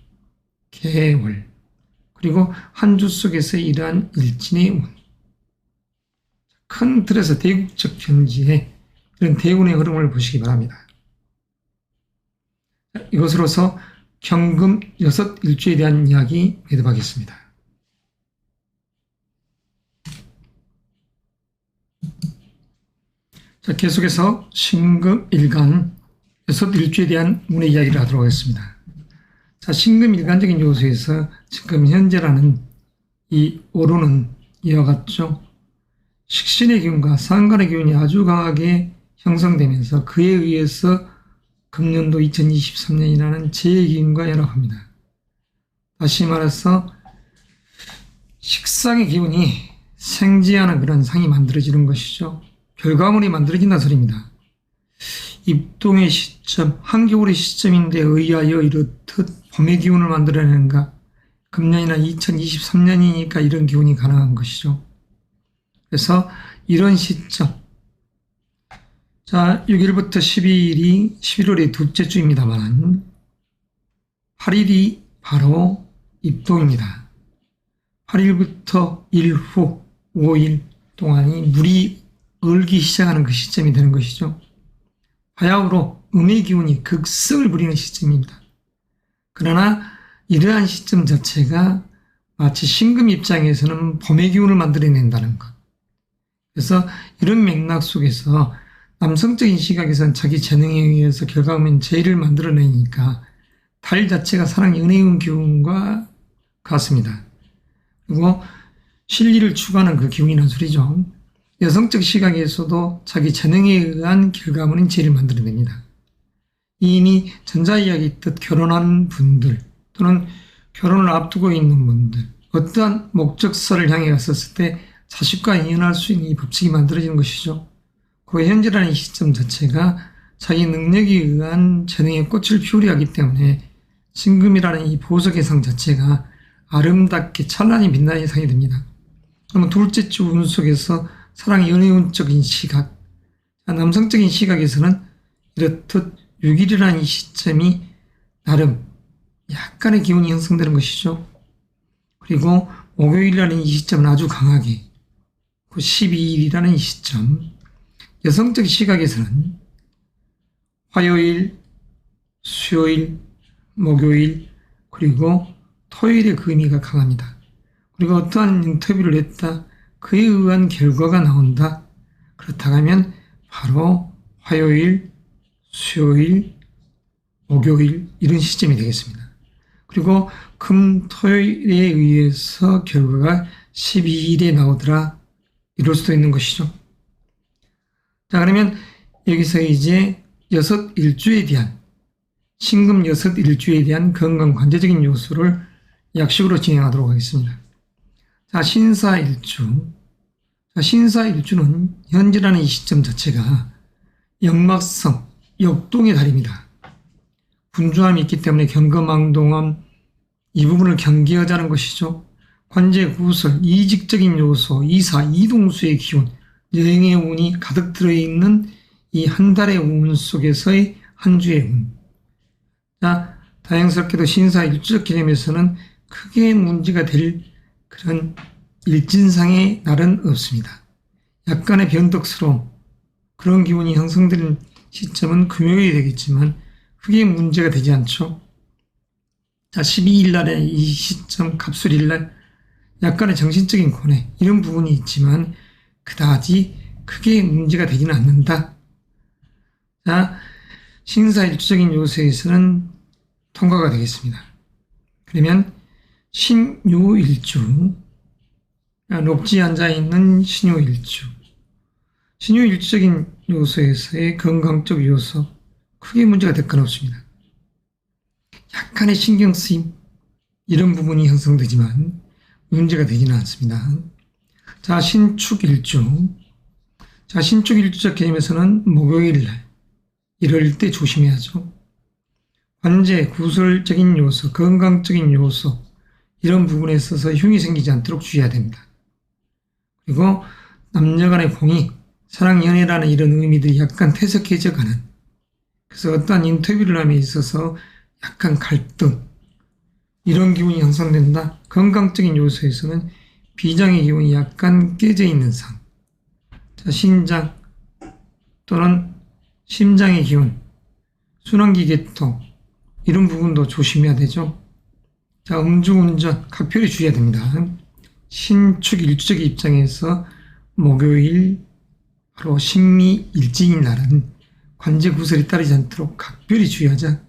개월, 그리고 한 주 속에서 이러한 일진의 운. 큰 틀에서 대국적 현지의 이런 대운의 흐름을 보시기 바랍니다. 이것으로서 경금 6일주에 대한 이야기 매듭하겠습니다. 자, 계속해서 신금일간 6일주에 대한 운의 이야기를 하도록 하겠습니다. 자, 신금일간적인 요소에서 지금 현재라는 이 오로는 이와 같죠. 식신의 기운과 상간의 기운이 아주 강하게 형성되면서 그에 의해서 금년도 2023년이라는 재의 기운과 연합합니다. 다시 말해서 식상의 기운이 생지하는 그런 상이 만들어지는 것이죠. 결과물이 만들어진다는 소리입니다. 입동의 시점, 한겨울의 시점인데 의하여 이렇듯 봄의 기운을 만들어내는가? 금년이나 2023년이니까 이런 기운이 가능한 것이죠. 그래서 이런 시점, 자, 6일부터 12일이 11월의 둘째 주입니다만 8일이 바로 입동입니다. 8일부터 일후 5일 동안이 물이 얼기 시작하는 그 시점이 되는 것이죠. 바야흐로 음의 기운이 극성을 부리는 시점입니다. 그러나 이러한 시점 자체가 마치 신금 입장에서는 봄의 기운을 만들어낸다는 것. 그래서 이런 맥락 속에서 남성적인 시각에서는 자기 재능에 의해서 결과물인 재의를 만들어내니까 달 자체가 사랑 연애운 기운과 같습니다. 그리고 실리를 추구하는 그 기운이라는 소리죠. 여성적 시각에서도 자기 재능에 의한 결과물인 재의를 만들어냅니다. 이미 전자 이야기 뜻 결혼한 분들 또는 결혼을 앞두고 있는 분들, 어떠한 목적서를 향해 갔었을 때 자식과 인연할 수 있는 이 법칙이 만들어지는 것이죠. 현재라는 시점 자체가 자기 능력에 의한 재능의 꽃을 피우려 하기 때문에 신금이라는 이 보석의 상 자체가 아름답게 찬란히 빛나는 상이 됩니다. 그러면 둘째 주 운 속에서 사랑 연애운적인 시각, 남성적인 시각에서는 이렇듯 6일이라는 이 시점이 나름 약간의 기운이 형성되는 것이죠. 그리고 목요일이라는 이 시점은 아주 강하게, 그 12일이라는 이 시점, 여성적 시각에서는 화요일, 수요일, 목요일, 그리고 토요일의 그 의미가 강합니다. 그리고 어떠한 인터뷰를 했다, 그에 의한 결과가 나온다, 그렇다고 하면 바로 화요일, 수요일, 목요일 이런 시점이 되겠습니다. 그리고 금, 토요일에 의해서 결과가 12일에 나오더라, 이럴 수도 있는 것이죠. 자, 그러면 여기서 이제 6일주에 대한, 신금 6일주에 대한 건강 관계적인 요소를 약식으로 진행하도록 하겠습니다. 자, 신사일주. 자, 신사일주는 현재라는 이 시점 자체가 역막성, 역동의 달입니다. 분주함이 있기 때문에 경거망동함, 이 부분을 경계하자는 것이죠. 관제, 구설, 이직적인 요소, 이사, 이동수의 기운, 여행의 운이 가득 들어있는 이 한 달의 운 속에서의 한 주의 운. 자, 다행스럽게도 신사 일주적 개념에서는 크게 문제가 될 그런 일진상의 날은 없습니다. 약간의 변덕스러움, 그런 기운이 형성되는 시점은 금요일이 되겠지만 크게 문제가 되지 않죠. 자, 12일 날의 이 시점, 갑술일 날 약간의 정신적인 고뇌, 이런 부분이 있지만 그다지 크게 문제가 되지는 않는다. 자, 신사일주적인 요소에서는 통과가 되겠습니다. 그러면 신유일주, 녹지에 앉아있는 신유일주, 신유일주적인 요소에서의 건강적 요소, 크게 문제가 될 건 없습니다. 약간의 신경쓰임, 이런 부분이 형성되지만 문제가 되지는 않습니다. 자, 신축일주. 자, 신축일주적 개념에서는 목요일날, 이럴 때 조심해야죠. 관제, 구설적인 요소, 건강적인 요소, 이런 부분에 있어서 흉이 생기지 않도록 주의해야 됩니다. 그리고 남녀 간의 공이, 사랑, 연애라는 이런 의미들이 약간 퇴색해져 가는, 그래서 어떠한 인터뷰를 함에 있어서 약간 갈등, 이런 기운이 형성된다. 건강적인 요소에서는 비장의 기운이 약간 깨져 있는 상. 자, 신장 또는 심장의 기운, 순환기 계통, 이런 부분도 조심해야 되죠. 자, 음주운전 각별히 주의해야 됩니다. 신축 일주적 입장에서 목요일, 바로 신미일진인 날은 관제 구설이 따르지 않도록 각별히 주의하자.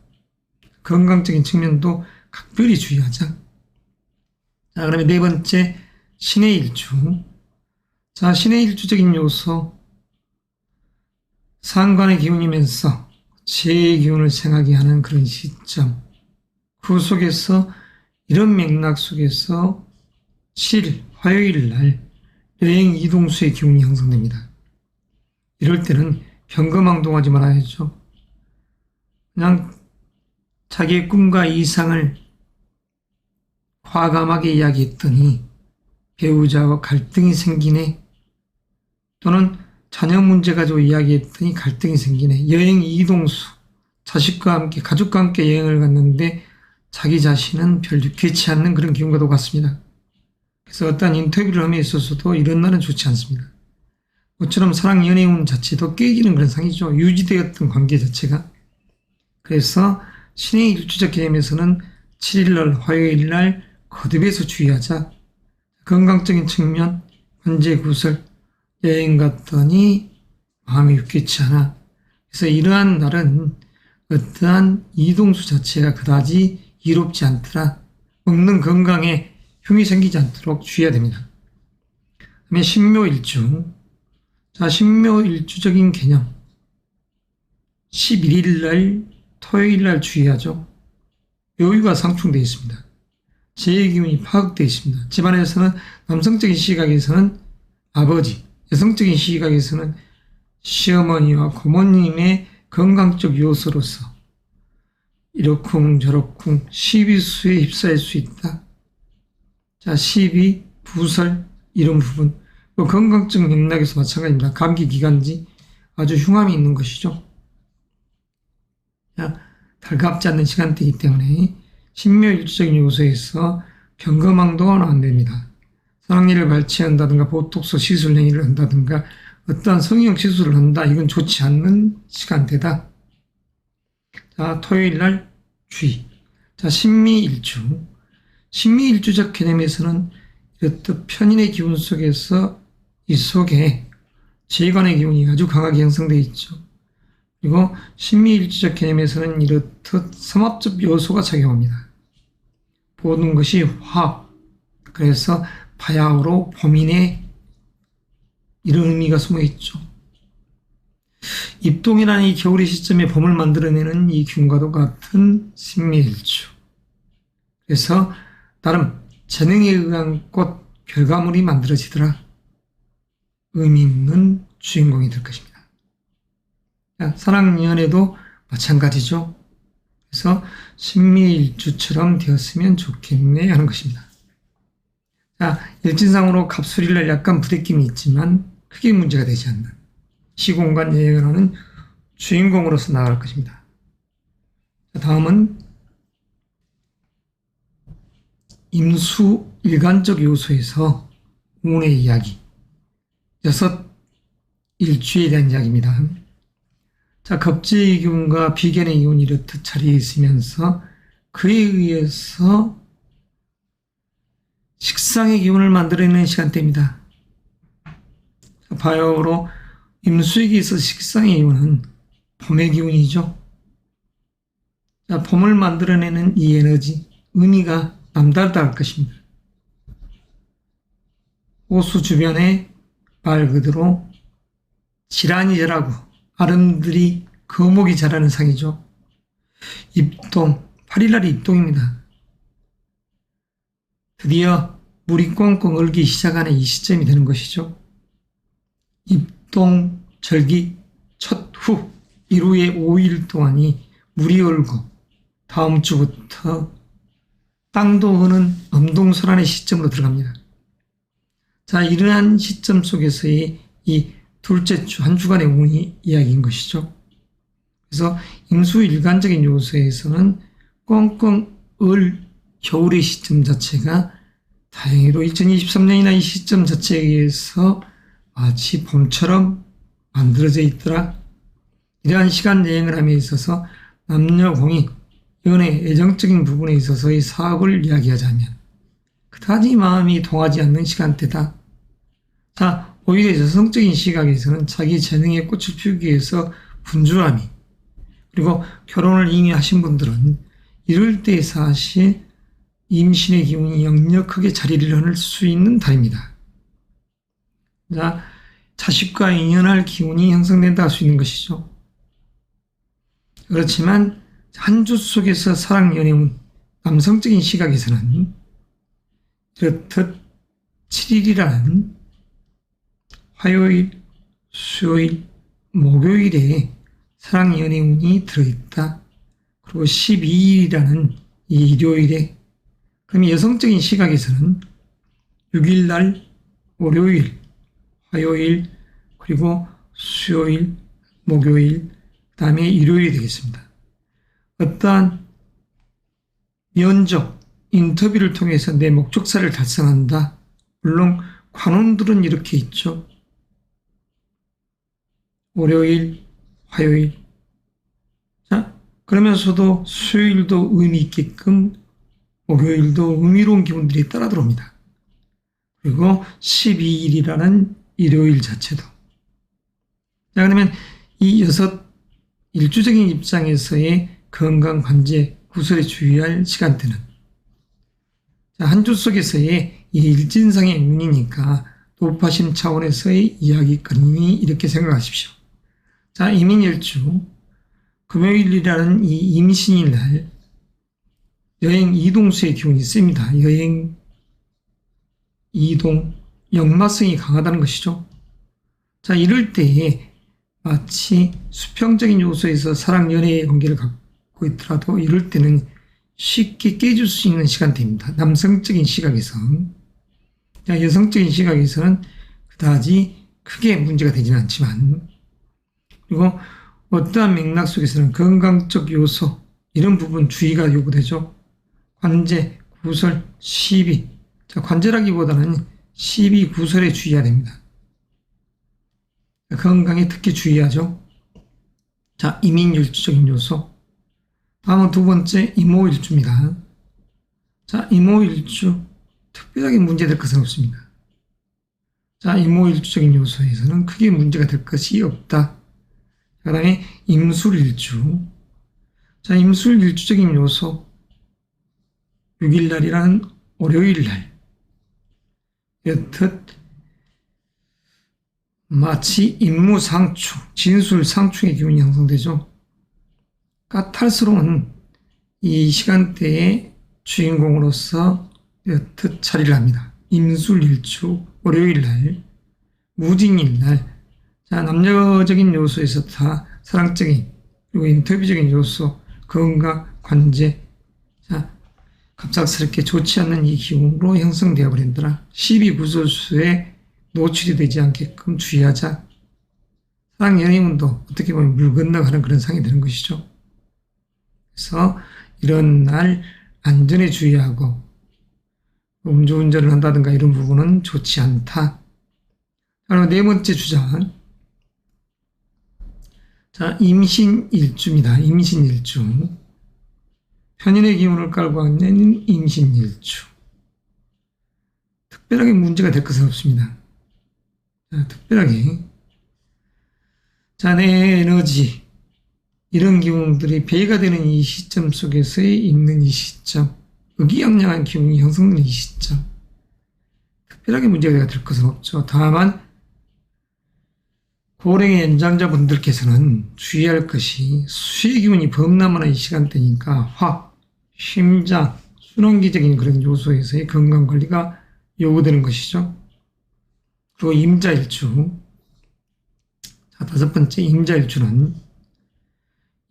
건강적인 측면도 각별히 주의하자. 자, 그러면 네 번째, 신의 일주. 자, 신의 일주적인 요소, 상관의 기운이면서 재의 기운을 생하게 하는 그런 시점. 그 속에서, 이런 맥락 속에서 7일, 화요일 날 여행 이동수의 기운이 형성됩니다. 이럴 때는 경거망동하지 말아야죠. 그냥 자기의 꿈과 이상을 과감하게 이야기했더니 배우자와 갈등이 생기네, 또는 자녀 문제 가지고 이야기했더니 갈등이 생기네, 여행 이동수, 자식과 함께, 가족과 함께 여행을 갔는데 자기 자신은 별 유쾌치 않는 그런 기운과 똑같습니다. 그래서 어떤 인터뷰를 함에 있어서도 이런 날은 좋지 않습니다. 모처럼 사랑 연애운 자체도 깨지는 그런 상이죠. 유지되었던 관계 자체가. 그래서 신의 일주적 개념에서는 7일날 화요일날 거듭해서 주의하자. 건강적인 측면, 관제 구설, 여행 갔더니 마음이 유쾌치 않아. 그래서 이러한 날은 어떠한 이동수 자체가 그다지 이롭지 않더라. 먹는 건강에 흉이 생기지 않도록 주의해야 됩니다. 그다음에 신묘일주. 자, 신묘일주적인 개념. 11일날 토요일날 주의하죠. 묘유가 상충되어 있습니다. 재의 기운이 파악되어 있습니다. 집안에서는 남성적인 시각에서는 아버지, 여성적인 시각에서는 시어머니와 고모님의 건강적 요소로서 이러쿵저러쿵 시비수에 휩싸일 수 있다. 자, 시비, 부설 이런 부분 건강적 맥락에서 마찬가지입니다. 감기 기간지 아주 흉함이 있는 것이죠. 자, 달갑지 않는 시간대이기 때문에 신묘일주적인 요소에서 경거망도가 안 됩니다. 사랑니를 발치한다든가 보톡스 시술 행위를 한다든가 어떠한 성형 시술을 한다. 이건 좋지 않는 시간대다. 자, 토요일날 주의. 자, 신미일주. 신미일주적 개념에서는 이렇듯 편인의 기운 속에서 이 속에 재관의 기운이 아주 강하게 형성되어 있죠. 그리고 신미일주적 개념에서는 이렇듯 삼합적 요소가 작용합니다. 모든 것이 화합. 그래서 바야흐로 범인의 이런 의미가 숨어 있죠. 입동이라는 이 겨울의 시점에 봄을 만들어내는 이 균과도 같은 신미일주. 그래서 나름 재능에 의한 꽃 결과물이 만들어지더라. 의미 있는 주인공이 될 것입니다. 사랑 연애도 마찬가지죠. 그래서 신미일주처럼 되었으면 좋겠네 하는 것입니다. 자, 일진상으로 갑술일날 약간 부대낌이 있지만 크게 문제가 되지 않는 시공간 여행을 하는 주인공으로서 나아갈 것입니다. 자, 다음은 임수 일간적 요소에서 운의 이야기, 6 일주에 대한 이야기입니다. 자, 겁재의 기운과 비견의 기운이 이렇듯 자리에 있으면서 그에 의해서 식상의 기운을 만들어내는 시간대입니다. 바야흐로 임수에게 있어서 식상의 기운은 봄의 기운이죠. 자, 봄을 만들어내는 이 에너지, 의미가 남다르다 할 것입니다. 호수 주변에 말 그대로 지란이 자라고 아름들이 거목이 자라는 상이죠. 입동, 8일날이 입동입니다. 드디어 물이 꽁꽁 얼기 시작하는 이 시점이 되는 것이죠. 입동, 절기, 첫 후, 이후에 5일 동안이 물이 얼고 다음 주부터 땅도 흐는 엄동설한의 시점으로 들어갑니다. 자, 이러한 시점 속에서의 이 둘째 주, 한 주간의 운이 이야기인 것이죠. 그래서 임수 일간적인 요소에서는 꽁꽁 얼 겨울의 시점 자체가 다행히도 2023년이나 이 시점 자체에 의해서 마치 봄처럼 만들어져 있더라. 이러한 시간 여행을 함에 있어서 남녀 공이 연애, 애정적인 부분에 있어서의 사업을 이야기하자면 그다지 마음이 동하지 않는 시간대다. 자, 오히려 여성적인 시각에서는 자기 재능의 꽃을 피우기 위해서 분주함이, 그리고 결혼을 이미 하신 분들은 이럴 때 사실 임신의 기운이 역력하게 자리를 하늘 수 있는 달입니다. 자, 자식과 인연할 기운이 형성된다 할 수 있는 것이죠. 그렇지만 한 주 속에서 사랑 연애운 남성적인 시각에서는 이렇듯 7일이라는 화요일, 수요일, 목요일에 사랑 연애운이 들어있다. 그리고 12일이라는 이 일요일에, 그럼 여성적인 시각에서는 6일날 월요일, 화요일, 그리고 수요일, 목요일, 그 다음에 일요일이 되겠습니다. 어떠한 면접, 인터뷰를 통해서 내 목적사를 달성한다. 물론 관원들은 이렇게 있죠. 월요일, 화요일. 자, 그러면서도 수요일도 의미 있게끔 목요일도 의미로운 기분들이 따라 들어옵니다. 그리고 12일이라는 일요일 자체도. 자, 그러면 이 6 일주적인 입장에서의 건강 관제 구설에 주의할 시간대는, 자, 한 주 속에서의 이 일진상의 운이니까 높아심 차원에서의 이야기거리니 이렇게 생각하십시오. 자, 이민일주 금요일이라는 이 임신일 날 여행 이동수의 기운이 있습니다. 여행, 이동, 역마성이 강하다는 것이죠. 자, 이럴 때에 마치 수평적인 요소에서 사랑 연애의 관계를 갖고 있더라도 이럴 때는 쉽게 깨질 수 있는 시간대입니다. 남성적인 시각에서. 여성적인 시각에서는 그다지 크게 문제가 되지는 않지만, 그리고 어떠한 맥락 속에서는 건강적 요소 이런 부분 주의가 요구되죠. 관제, 구설, 시비. 관제라기보다는 시비, 구설에 주의해야 됩니다. 건강에 특히 주의하죠. 이민일주적인 요소. 다음은 두 번째 이모일주입니다. 이모일주 특별하게 문제될 것은 없습니다. 이모일주적인 요소에서는 크게 문제가 될 것이 없다. 그 다음에 임술일주. 임술일주적인 요소 6일날이라는 월요일날 여튼 마치 임무상충, 진술상충의 기운이 형성되죠. 까탈스러운 이 시간대의 주인공으로서 여튼 자리를 합니다. 임술일주, 월요일날, 무진일날. 남녀적인 요소에서 다 사랑적인 그리고 인터뷰적인 요소, 건강, 관제. 갑작스럽게 좋지 않는 이 기운으로 형성되어 버린다라. 시비구설수에 노출이 되지 않게끔 주의하자. 사랑 연애운도 어떻게 보면 물 건너가는 그런 상이 되는 것이죠. 그래서 이런 날 안전에 주의하고 음주운전을 한다든가 이런 부분은 좋지 않다. 그리고 네 번째 주장. 임신일주입니다. 임신일주. 편인의 기운을 깔고 있는 임신일주. 특별하게 문제가 될 것은 없습니다. 특별하게. 내 에너지, 이런 기운들이 배가 되는 이 시점 속에서 있는 이 시점, 의기양양한 기운이 형성되는 이 시점, 특별하게 문제가 될 것은 없죠. 다만 고령의 연장자분들께서는 주의할 것이 수의 기운이 범람하는 이 시간대니까 화, 심장, 순환기적인 그런 요소에서의 건강관리가 요구되는 것이죠. 그리고 임자일주. 다섯 번째 임자일주는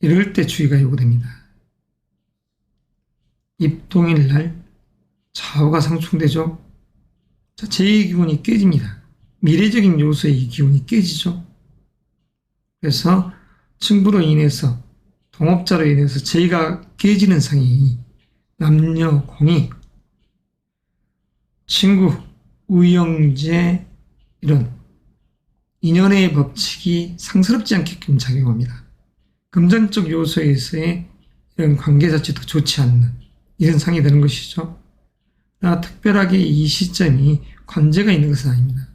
이럴 때 주의가 요구됩니다. 입동일날 좌우가 상충되죠. 제2의 기운이 깨집니다. 미래적인 요소의 이 기운이 깨지죠. 그래서 친구로 인해서, 동업자로 인해서 제2가 깨지는 상이 남녀 공이, 친구, 우영재 이런 인연의 법칙이 상스럽지 않게끔 작용합니다. 금전적 요소에서의 이런 관계 자체도 좋지 않는 이런 상이 되는 것이죠. 특별하게 이 시점이 관제가 있는 것은 아닙니다.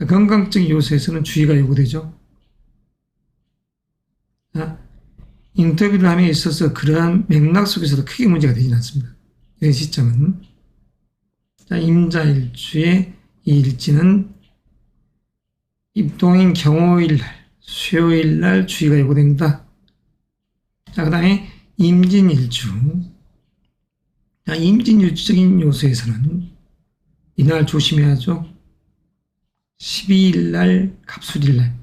건강적 요소에서는 주의가 요구되죠. 인터뷰를 함에 있어서 그러한 맥락 속에서도 크게 문제가 되지는 않습니다. 이런 시점은. 임자일주의 이 일지는 입동인 경호일날, 수요일날 주의가 요구된다. 그 다음에 임진일주. 임진일주적인 요소에서는 이날 조심해야죠. 12일날, 갑술일날,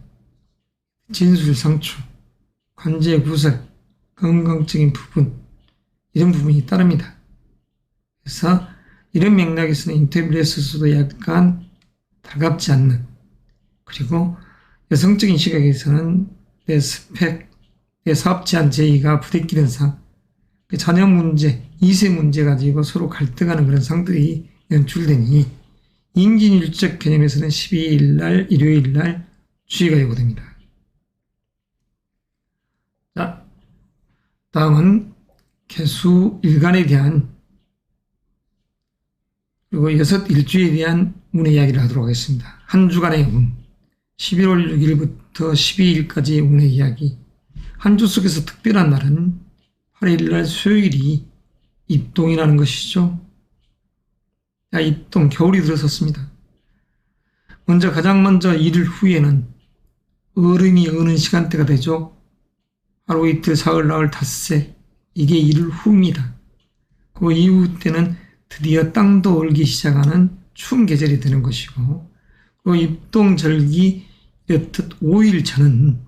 진술상충, 관제구설, 건강적인 부분, 이런 부분이 따릅니다. 그래서 이런 맥락에서는 인터뷰를 했었어도 약간 달갑지 않는, 그리고 여성적인 시각에서는 내 스펙, 내 사업 제한 제의가 부대끼는 상, 자녀 문제, 2세 문제 가지고 서로 갈등하는 그런 상들이 연출되니 임진일주적 개념에서는 12일날, 일요일날 주의가 요구됩니다. 다음은 개수 일간에 대한 그리고 6일주에 대한 운의 이야기를 하도록 하겠습니다. 한 주간의 운, 11월 6일부터 12일까지의 운의 이야기. 한 주 속에서 특별한 날은 8일날 수요일이 입동이라는 것이죠. 입동, 겨울이 들어섰습니다. 가장 먼저 이틀 후에는 얼음이 어는 시간대가 되죠. 하루 이틀, 사흘, 나흘, 닷새, 이게 이틀 후입니다. 그 이후 때는 드디어 땅도 얼기 시작하는 추운 계절이 되는 것이고, 그 입동절기 이렇듯 5일 전은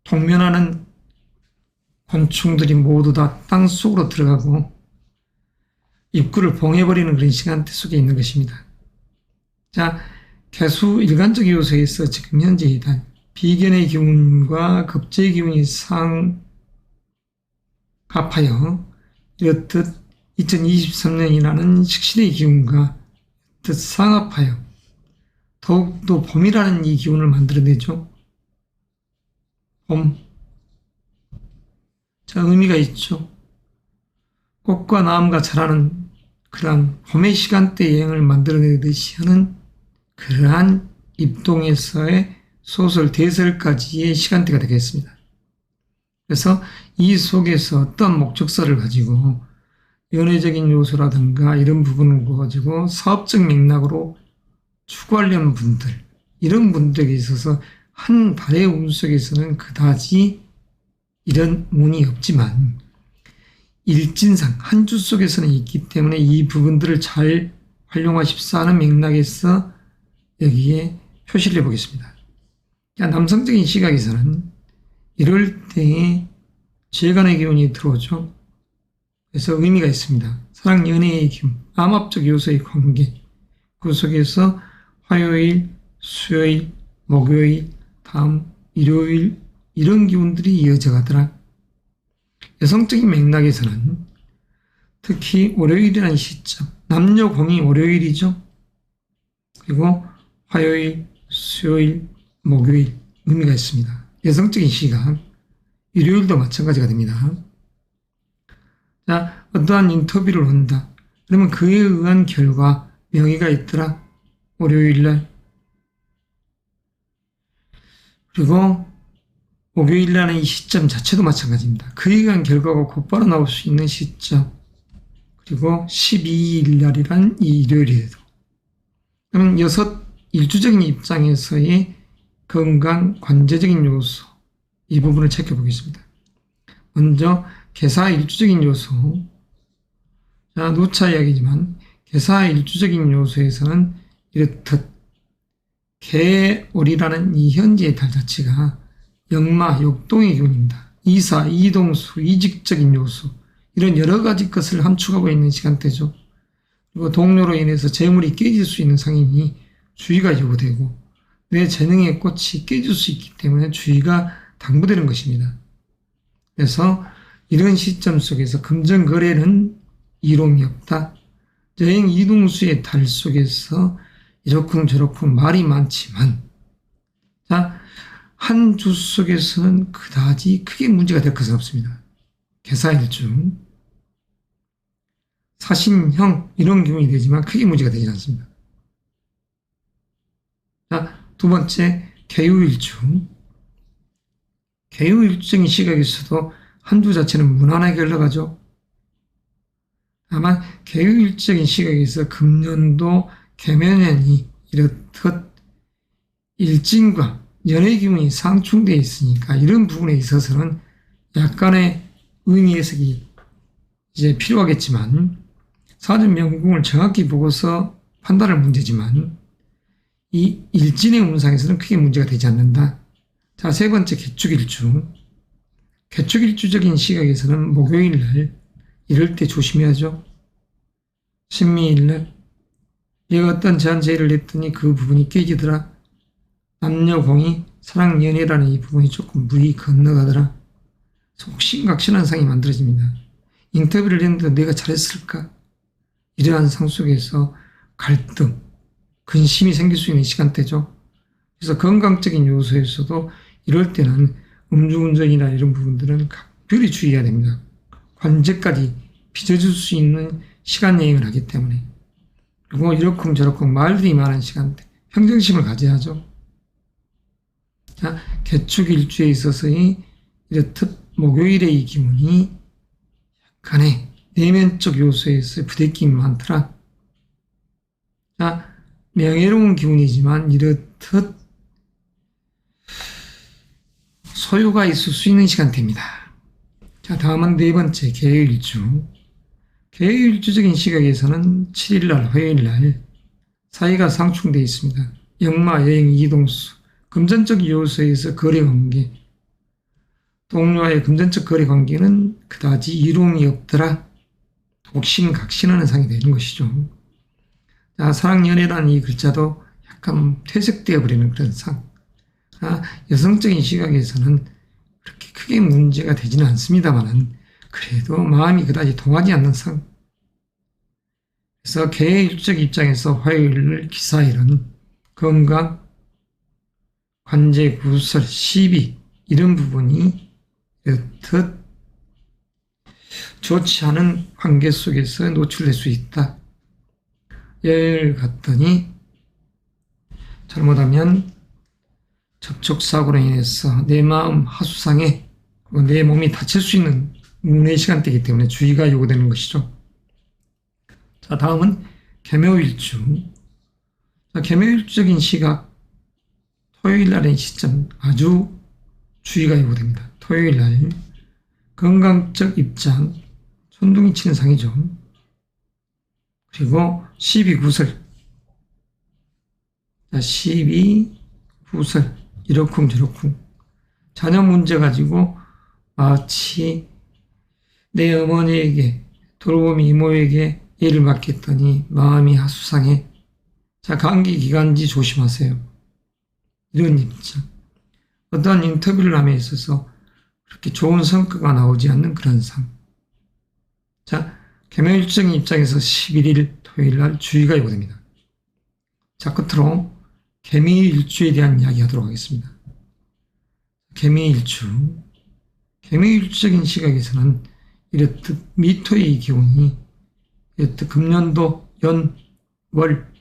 동면하는 곤충들이 모두 다 땅속으로 들어가고 입구를 봉해버리는 그런 시간대 속에 있는 것입니다. 자, 개수 일관적 요소에서 지금 현재 일단 비견의 기운과 급제의 기운이 상합하여 이렇듯 2023년이라는 식신의 기운과 뜻 상합하여 더욱더 봄이라는 이 기운을 만들어내죠. 봄. 자, 의미가 있죠. 꽃과 나무가 자라는 그러한 봄의 시간대 여행을 만들어내듯이 하는 그러한 입동에서의 소설 대설까지의 시간대가 되겠습니다. 그래서 이 속에서 어떤 목적서를 가지고 연애적인 요소라든가 이런 부분을 가지고 사업적 맥락으로 추구하려는 분들, 이런 분들에게 있어서 한 달의 운 속에서는 그다지 이런 운이 없지만 일진상 한 주 속에서는 있기 때문에 이 부분들을 잘 활용하십사 하는 맥락에서 여기에 표시를 해보겠습니다. 남성적인 시각에서는 이럴 때에 재간의 기운이 들어오죠. 그래서 의미가 있습니다. 사랑, 연애의 기운, 암합적 요소의 관계, 그 속에서 화요일, 수요일, 목요일, 다음 일요일 이런 기운들이 이어져 가더라. 여성적인 맥락에서는 특히 월요일이라는 시점, 남녀 공이 월요일이죠. 그리고 화요일, 수요일, 목요일 의미가 있습니다. 여성적인 시각, 일요일도 마찬가지가 됩니다. 자, 어떠한 인터뷰를 한다. 그러면 그에 의한 결과 명의가 있더라. 월요일날. 그리고 목요일날은 이 시점 자체도 마찬가지입니다. 그에 의한 결과가 곧바로 나올 수 있는 시점. 그리고 12일날이란 이 일요일에도. 그러면 6 일주적인 입장에서의 건강, 관제적인 요소, 이 부분을 체크해보겠습니다. 먼저 개사 일주적인 요소. 자, 누차 이야기지만 개사 일주적인 요소에서는 이렇듯 개월이라는 이 현재의 달 자체가 역마, 역동의 기운입니다. 이사, 이동수, 이직적인 요소, 이런 여러 가지 것을 함축하고 있는 시간대죠. 그리고 동료로 인해서 재물이 깨질 수 있는 상황이 주의가 요구되고 내 재능의 꽃이 깨질 수 있기 때문에 주의가 당부되는 것입니다. 그래서 이런 시점 속에서 금전거래는 이롱이 없다. 여행 이동수의 달 속에서 이러쿵저러쿵 말이 많지만, 자, 한 주 속에서는 그다지 크게 문제가 될 것은 없습니다. 개사일주, 사신형 이런 기운이 되지만 크게 문제가 되지 않습니다. 자, 두 번째 개유일주. 개유일주적인 시각에서도 한 주 자체는 무난하게 흘러가죠. 다만 개유일주적인 시각에서 금년도 개묘년이 이렇듯 일진과 연의 기운이 상충되어 있으니까 이런 부분에 있어서는 약간의 의미 해석이 이제 필요하겠지만 사전 명궁을 정확히 보고서 판단할 문제지만 이 일진의 운상에서는 크게 문제가 되지 않는다. 자, 세 번째 개축일주. 개축일주적인 시각에서는 목요일날 이럴 때 조심해야죠. 신미일날 얘가 어떤 제한 제의를 냈더니 그 부분이 깨지더라. 남녀공이 사랑 연애라는 이 부분이 조금 무리 건너가더라. 속심각신한 상이 만들어집니다. 인터뷰를 했는데 내가 잘했을까? 이러한 상 속에서 갈등, 근심이 생길 수 있는 시간대죠. 그래서 건강적인 요소에서도 이럴 때는 음주운전이나 이런 부분들은 각별히 주의해야 됩니다. 관제까지 빚어줄 수 있는 시간 여행을 하기 때문에. 그리고 이러쿵저러쿵 말들이 많은 시간대, 평정심을 가져야죠. 자, 개축일주에 있어서의 이렇듯 목요일의 이 기운이 약간의 내면적 요소에서 부대낌이 많더라. 자, 명예로운 기운이지만 이렇듯 소요가 있을 수 있는 시간대입니다. 자, 다음은 네 번째 개요일주. 개요일주적인 시각에서는 7일날 화요일날 사이가 상충되어 있습니다. 역마, 여행, 이동수, 금전적 요소에서 거래관계, 동료와의 금전적 거래관계는 그다지 이로움이 없더라. 독신각신하는 상이 되는 것이죠. 자, 사랑연애라는 이 글자도 약간 퇴색되어 버리는 그런 상. 여성적인 시각에서는 그렇게 크게 문제가 되지는 않습니다만 그래도 마음이 그다지 통하지 않는 상. 그래서 개일주적 입장에서 화요일을 기사일은 건강, 관제, 구설, 시비 이런 부분이 이렇듯 좋지 않은 관계 속에서 노출될 수 있다. 예를 갔더니 잘못하면 접촉사고로 인해서 내 마음 하수상에 내 몸이 다칠 수 있는 운의 시간대이기 때문에 주의가 요구되는 것이죠. 자, 다음은 개묘일주. 자, 개묘일주적인 시각, 토요일 날의 시점 아주 주의가 요구됩니다. 토요일 날 건강적 입장, 천둥이 치는 상이죠. 그리고 12구설. 자, 12구설. 이러쿵저러쿵. 자녀 문제 가지고 마치 내 어머니에게, 돌보미 이모에게 예를 맡겼더니 마음이 하수상해. 자, 감기 기간지 조심하세요. 이런 입장. 어떠한 인터뷰를 함에 있어서 그렇게 좋은 성과가 나오지 않는 그런 상. 자, 개묘일적인 입장에서 11일 토요일 날 주의가 요구됩니다. 자, 끝으로 개미일주에 대한 이야기 하도록 하겠습니다. 개미일주. 개미일주적인 시각에서는 이렇듯 미토의 기운이 이렇듯 금년도 연, 월,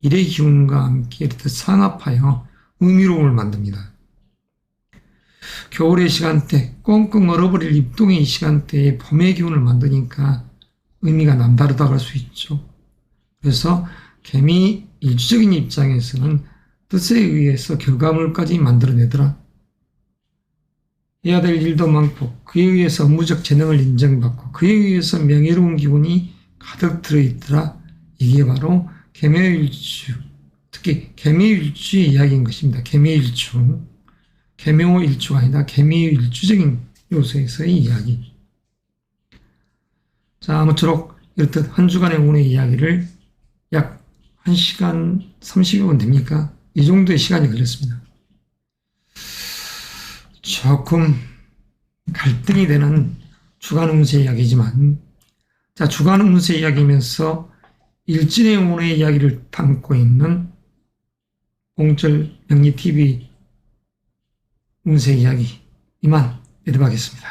일의 기운과 함께 이렇듯 상합하여 의미로움을 만듭니다. 겨울의 시간대, 꽁꽁 얼어버릴 입동의 시간대에 봄의 기운을 만드니까 의미가 남다르다고 할 수 있죠. 그래서 개미 일주적인 입장에서는 뜻에 의해서 결과물까지 만들어내더라. 해야 될 일도 많고 그에 의해서 업무적 재능을 인정받고 그에 의해서 명예로운 기운이 가득 들어있더라. 이게 바로 개묘일주, 특히 개미일주의 이야기인 것입니다. 개미일주. 개묘일주가 아니라 개미일주적인 요소에서의 이야기. 자, 아무쪼록 이렇듯 한 주간의 운의 이야기를 약 1시간 30여 분 됩니까? 이 정도의 시간이 걸렸습니다. 조금 갈등이 되는 주간 운세 이야기지만, 자, 주간 운세 이야기면서 일진의 운의 이야기를 담고 있는 공철 명리TV 운세 이야기 이만 내려가겠습니다.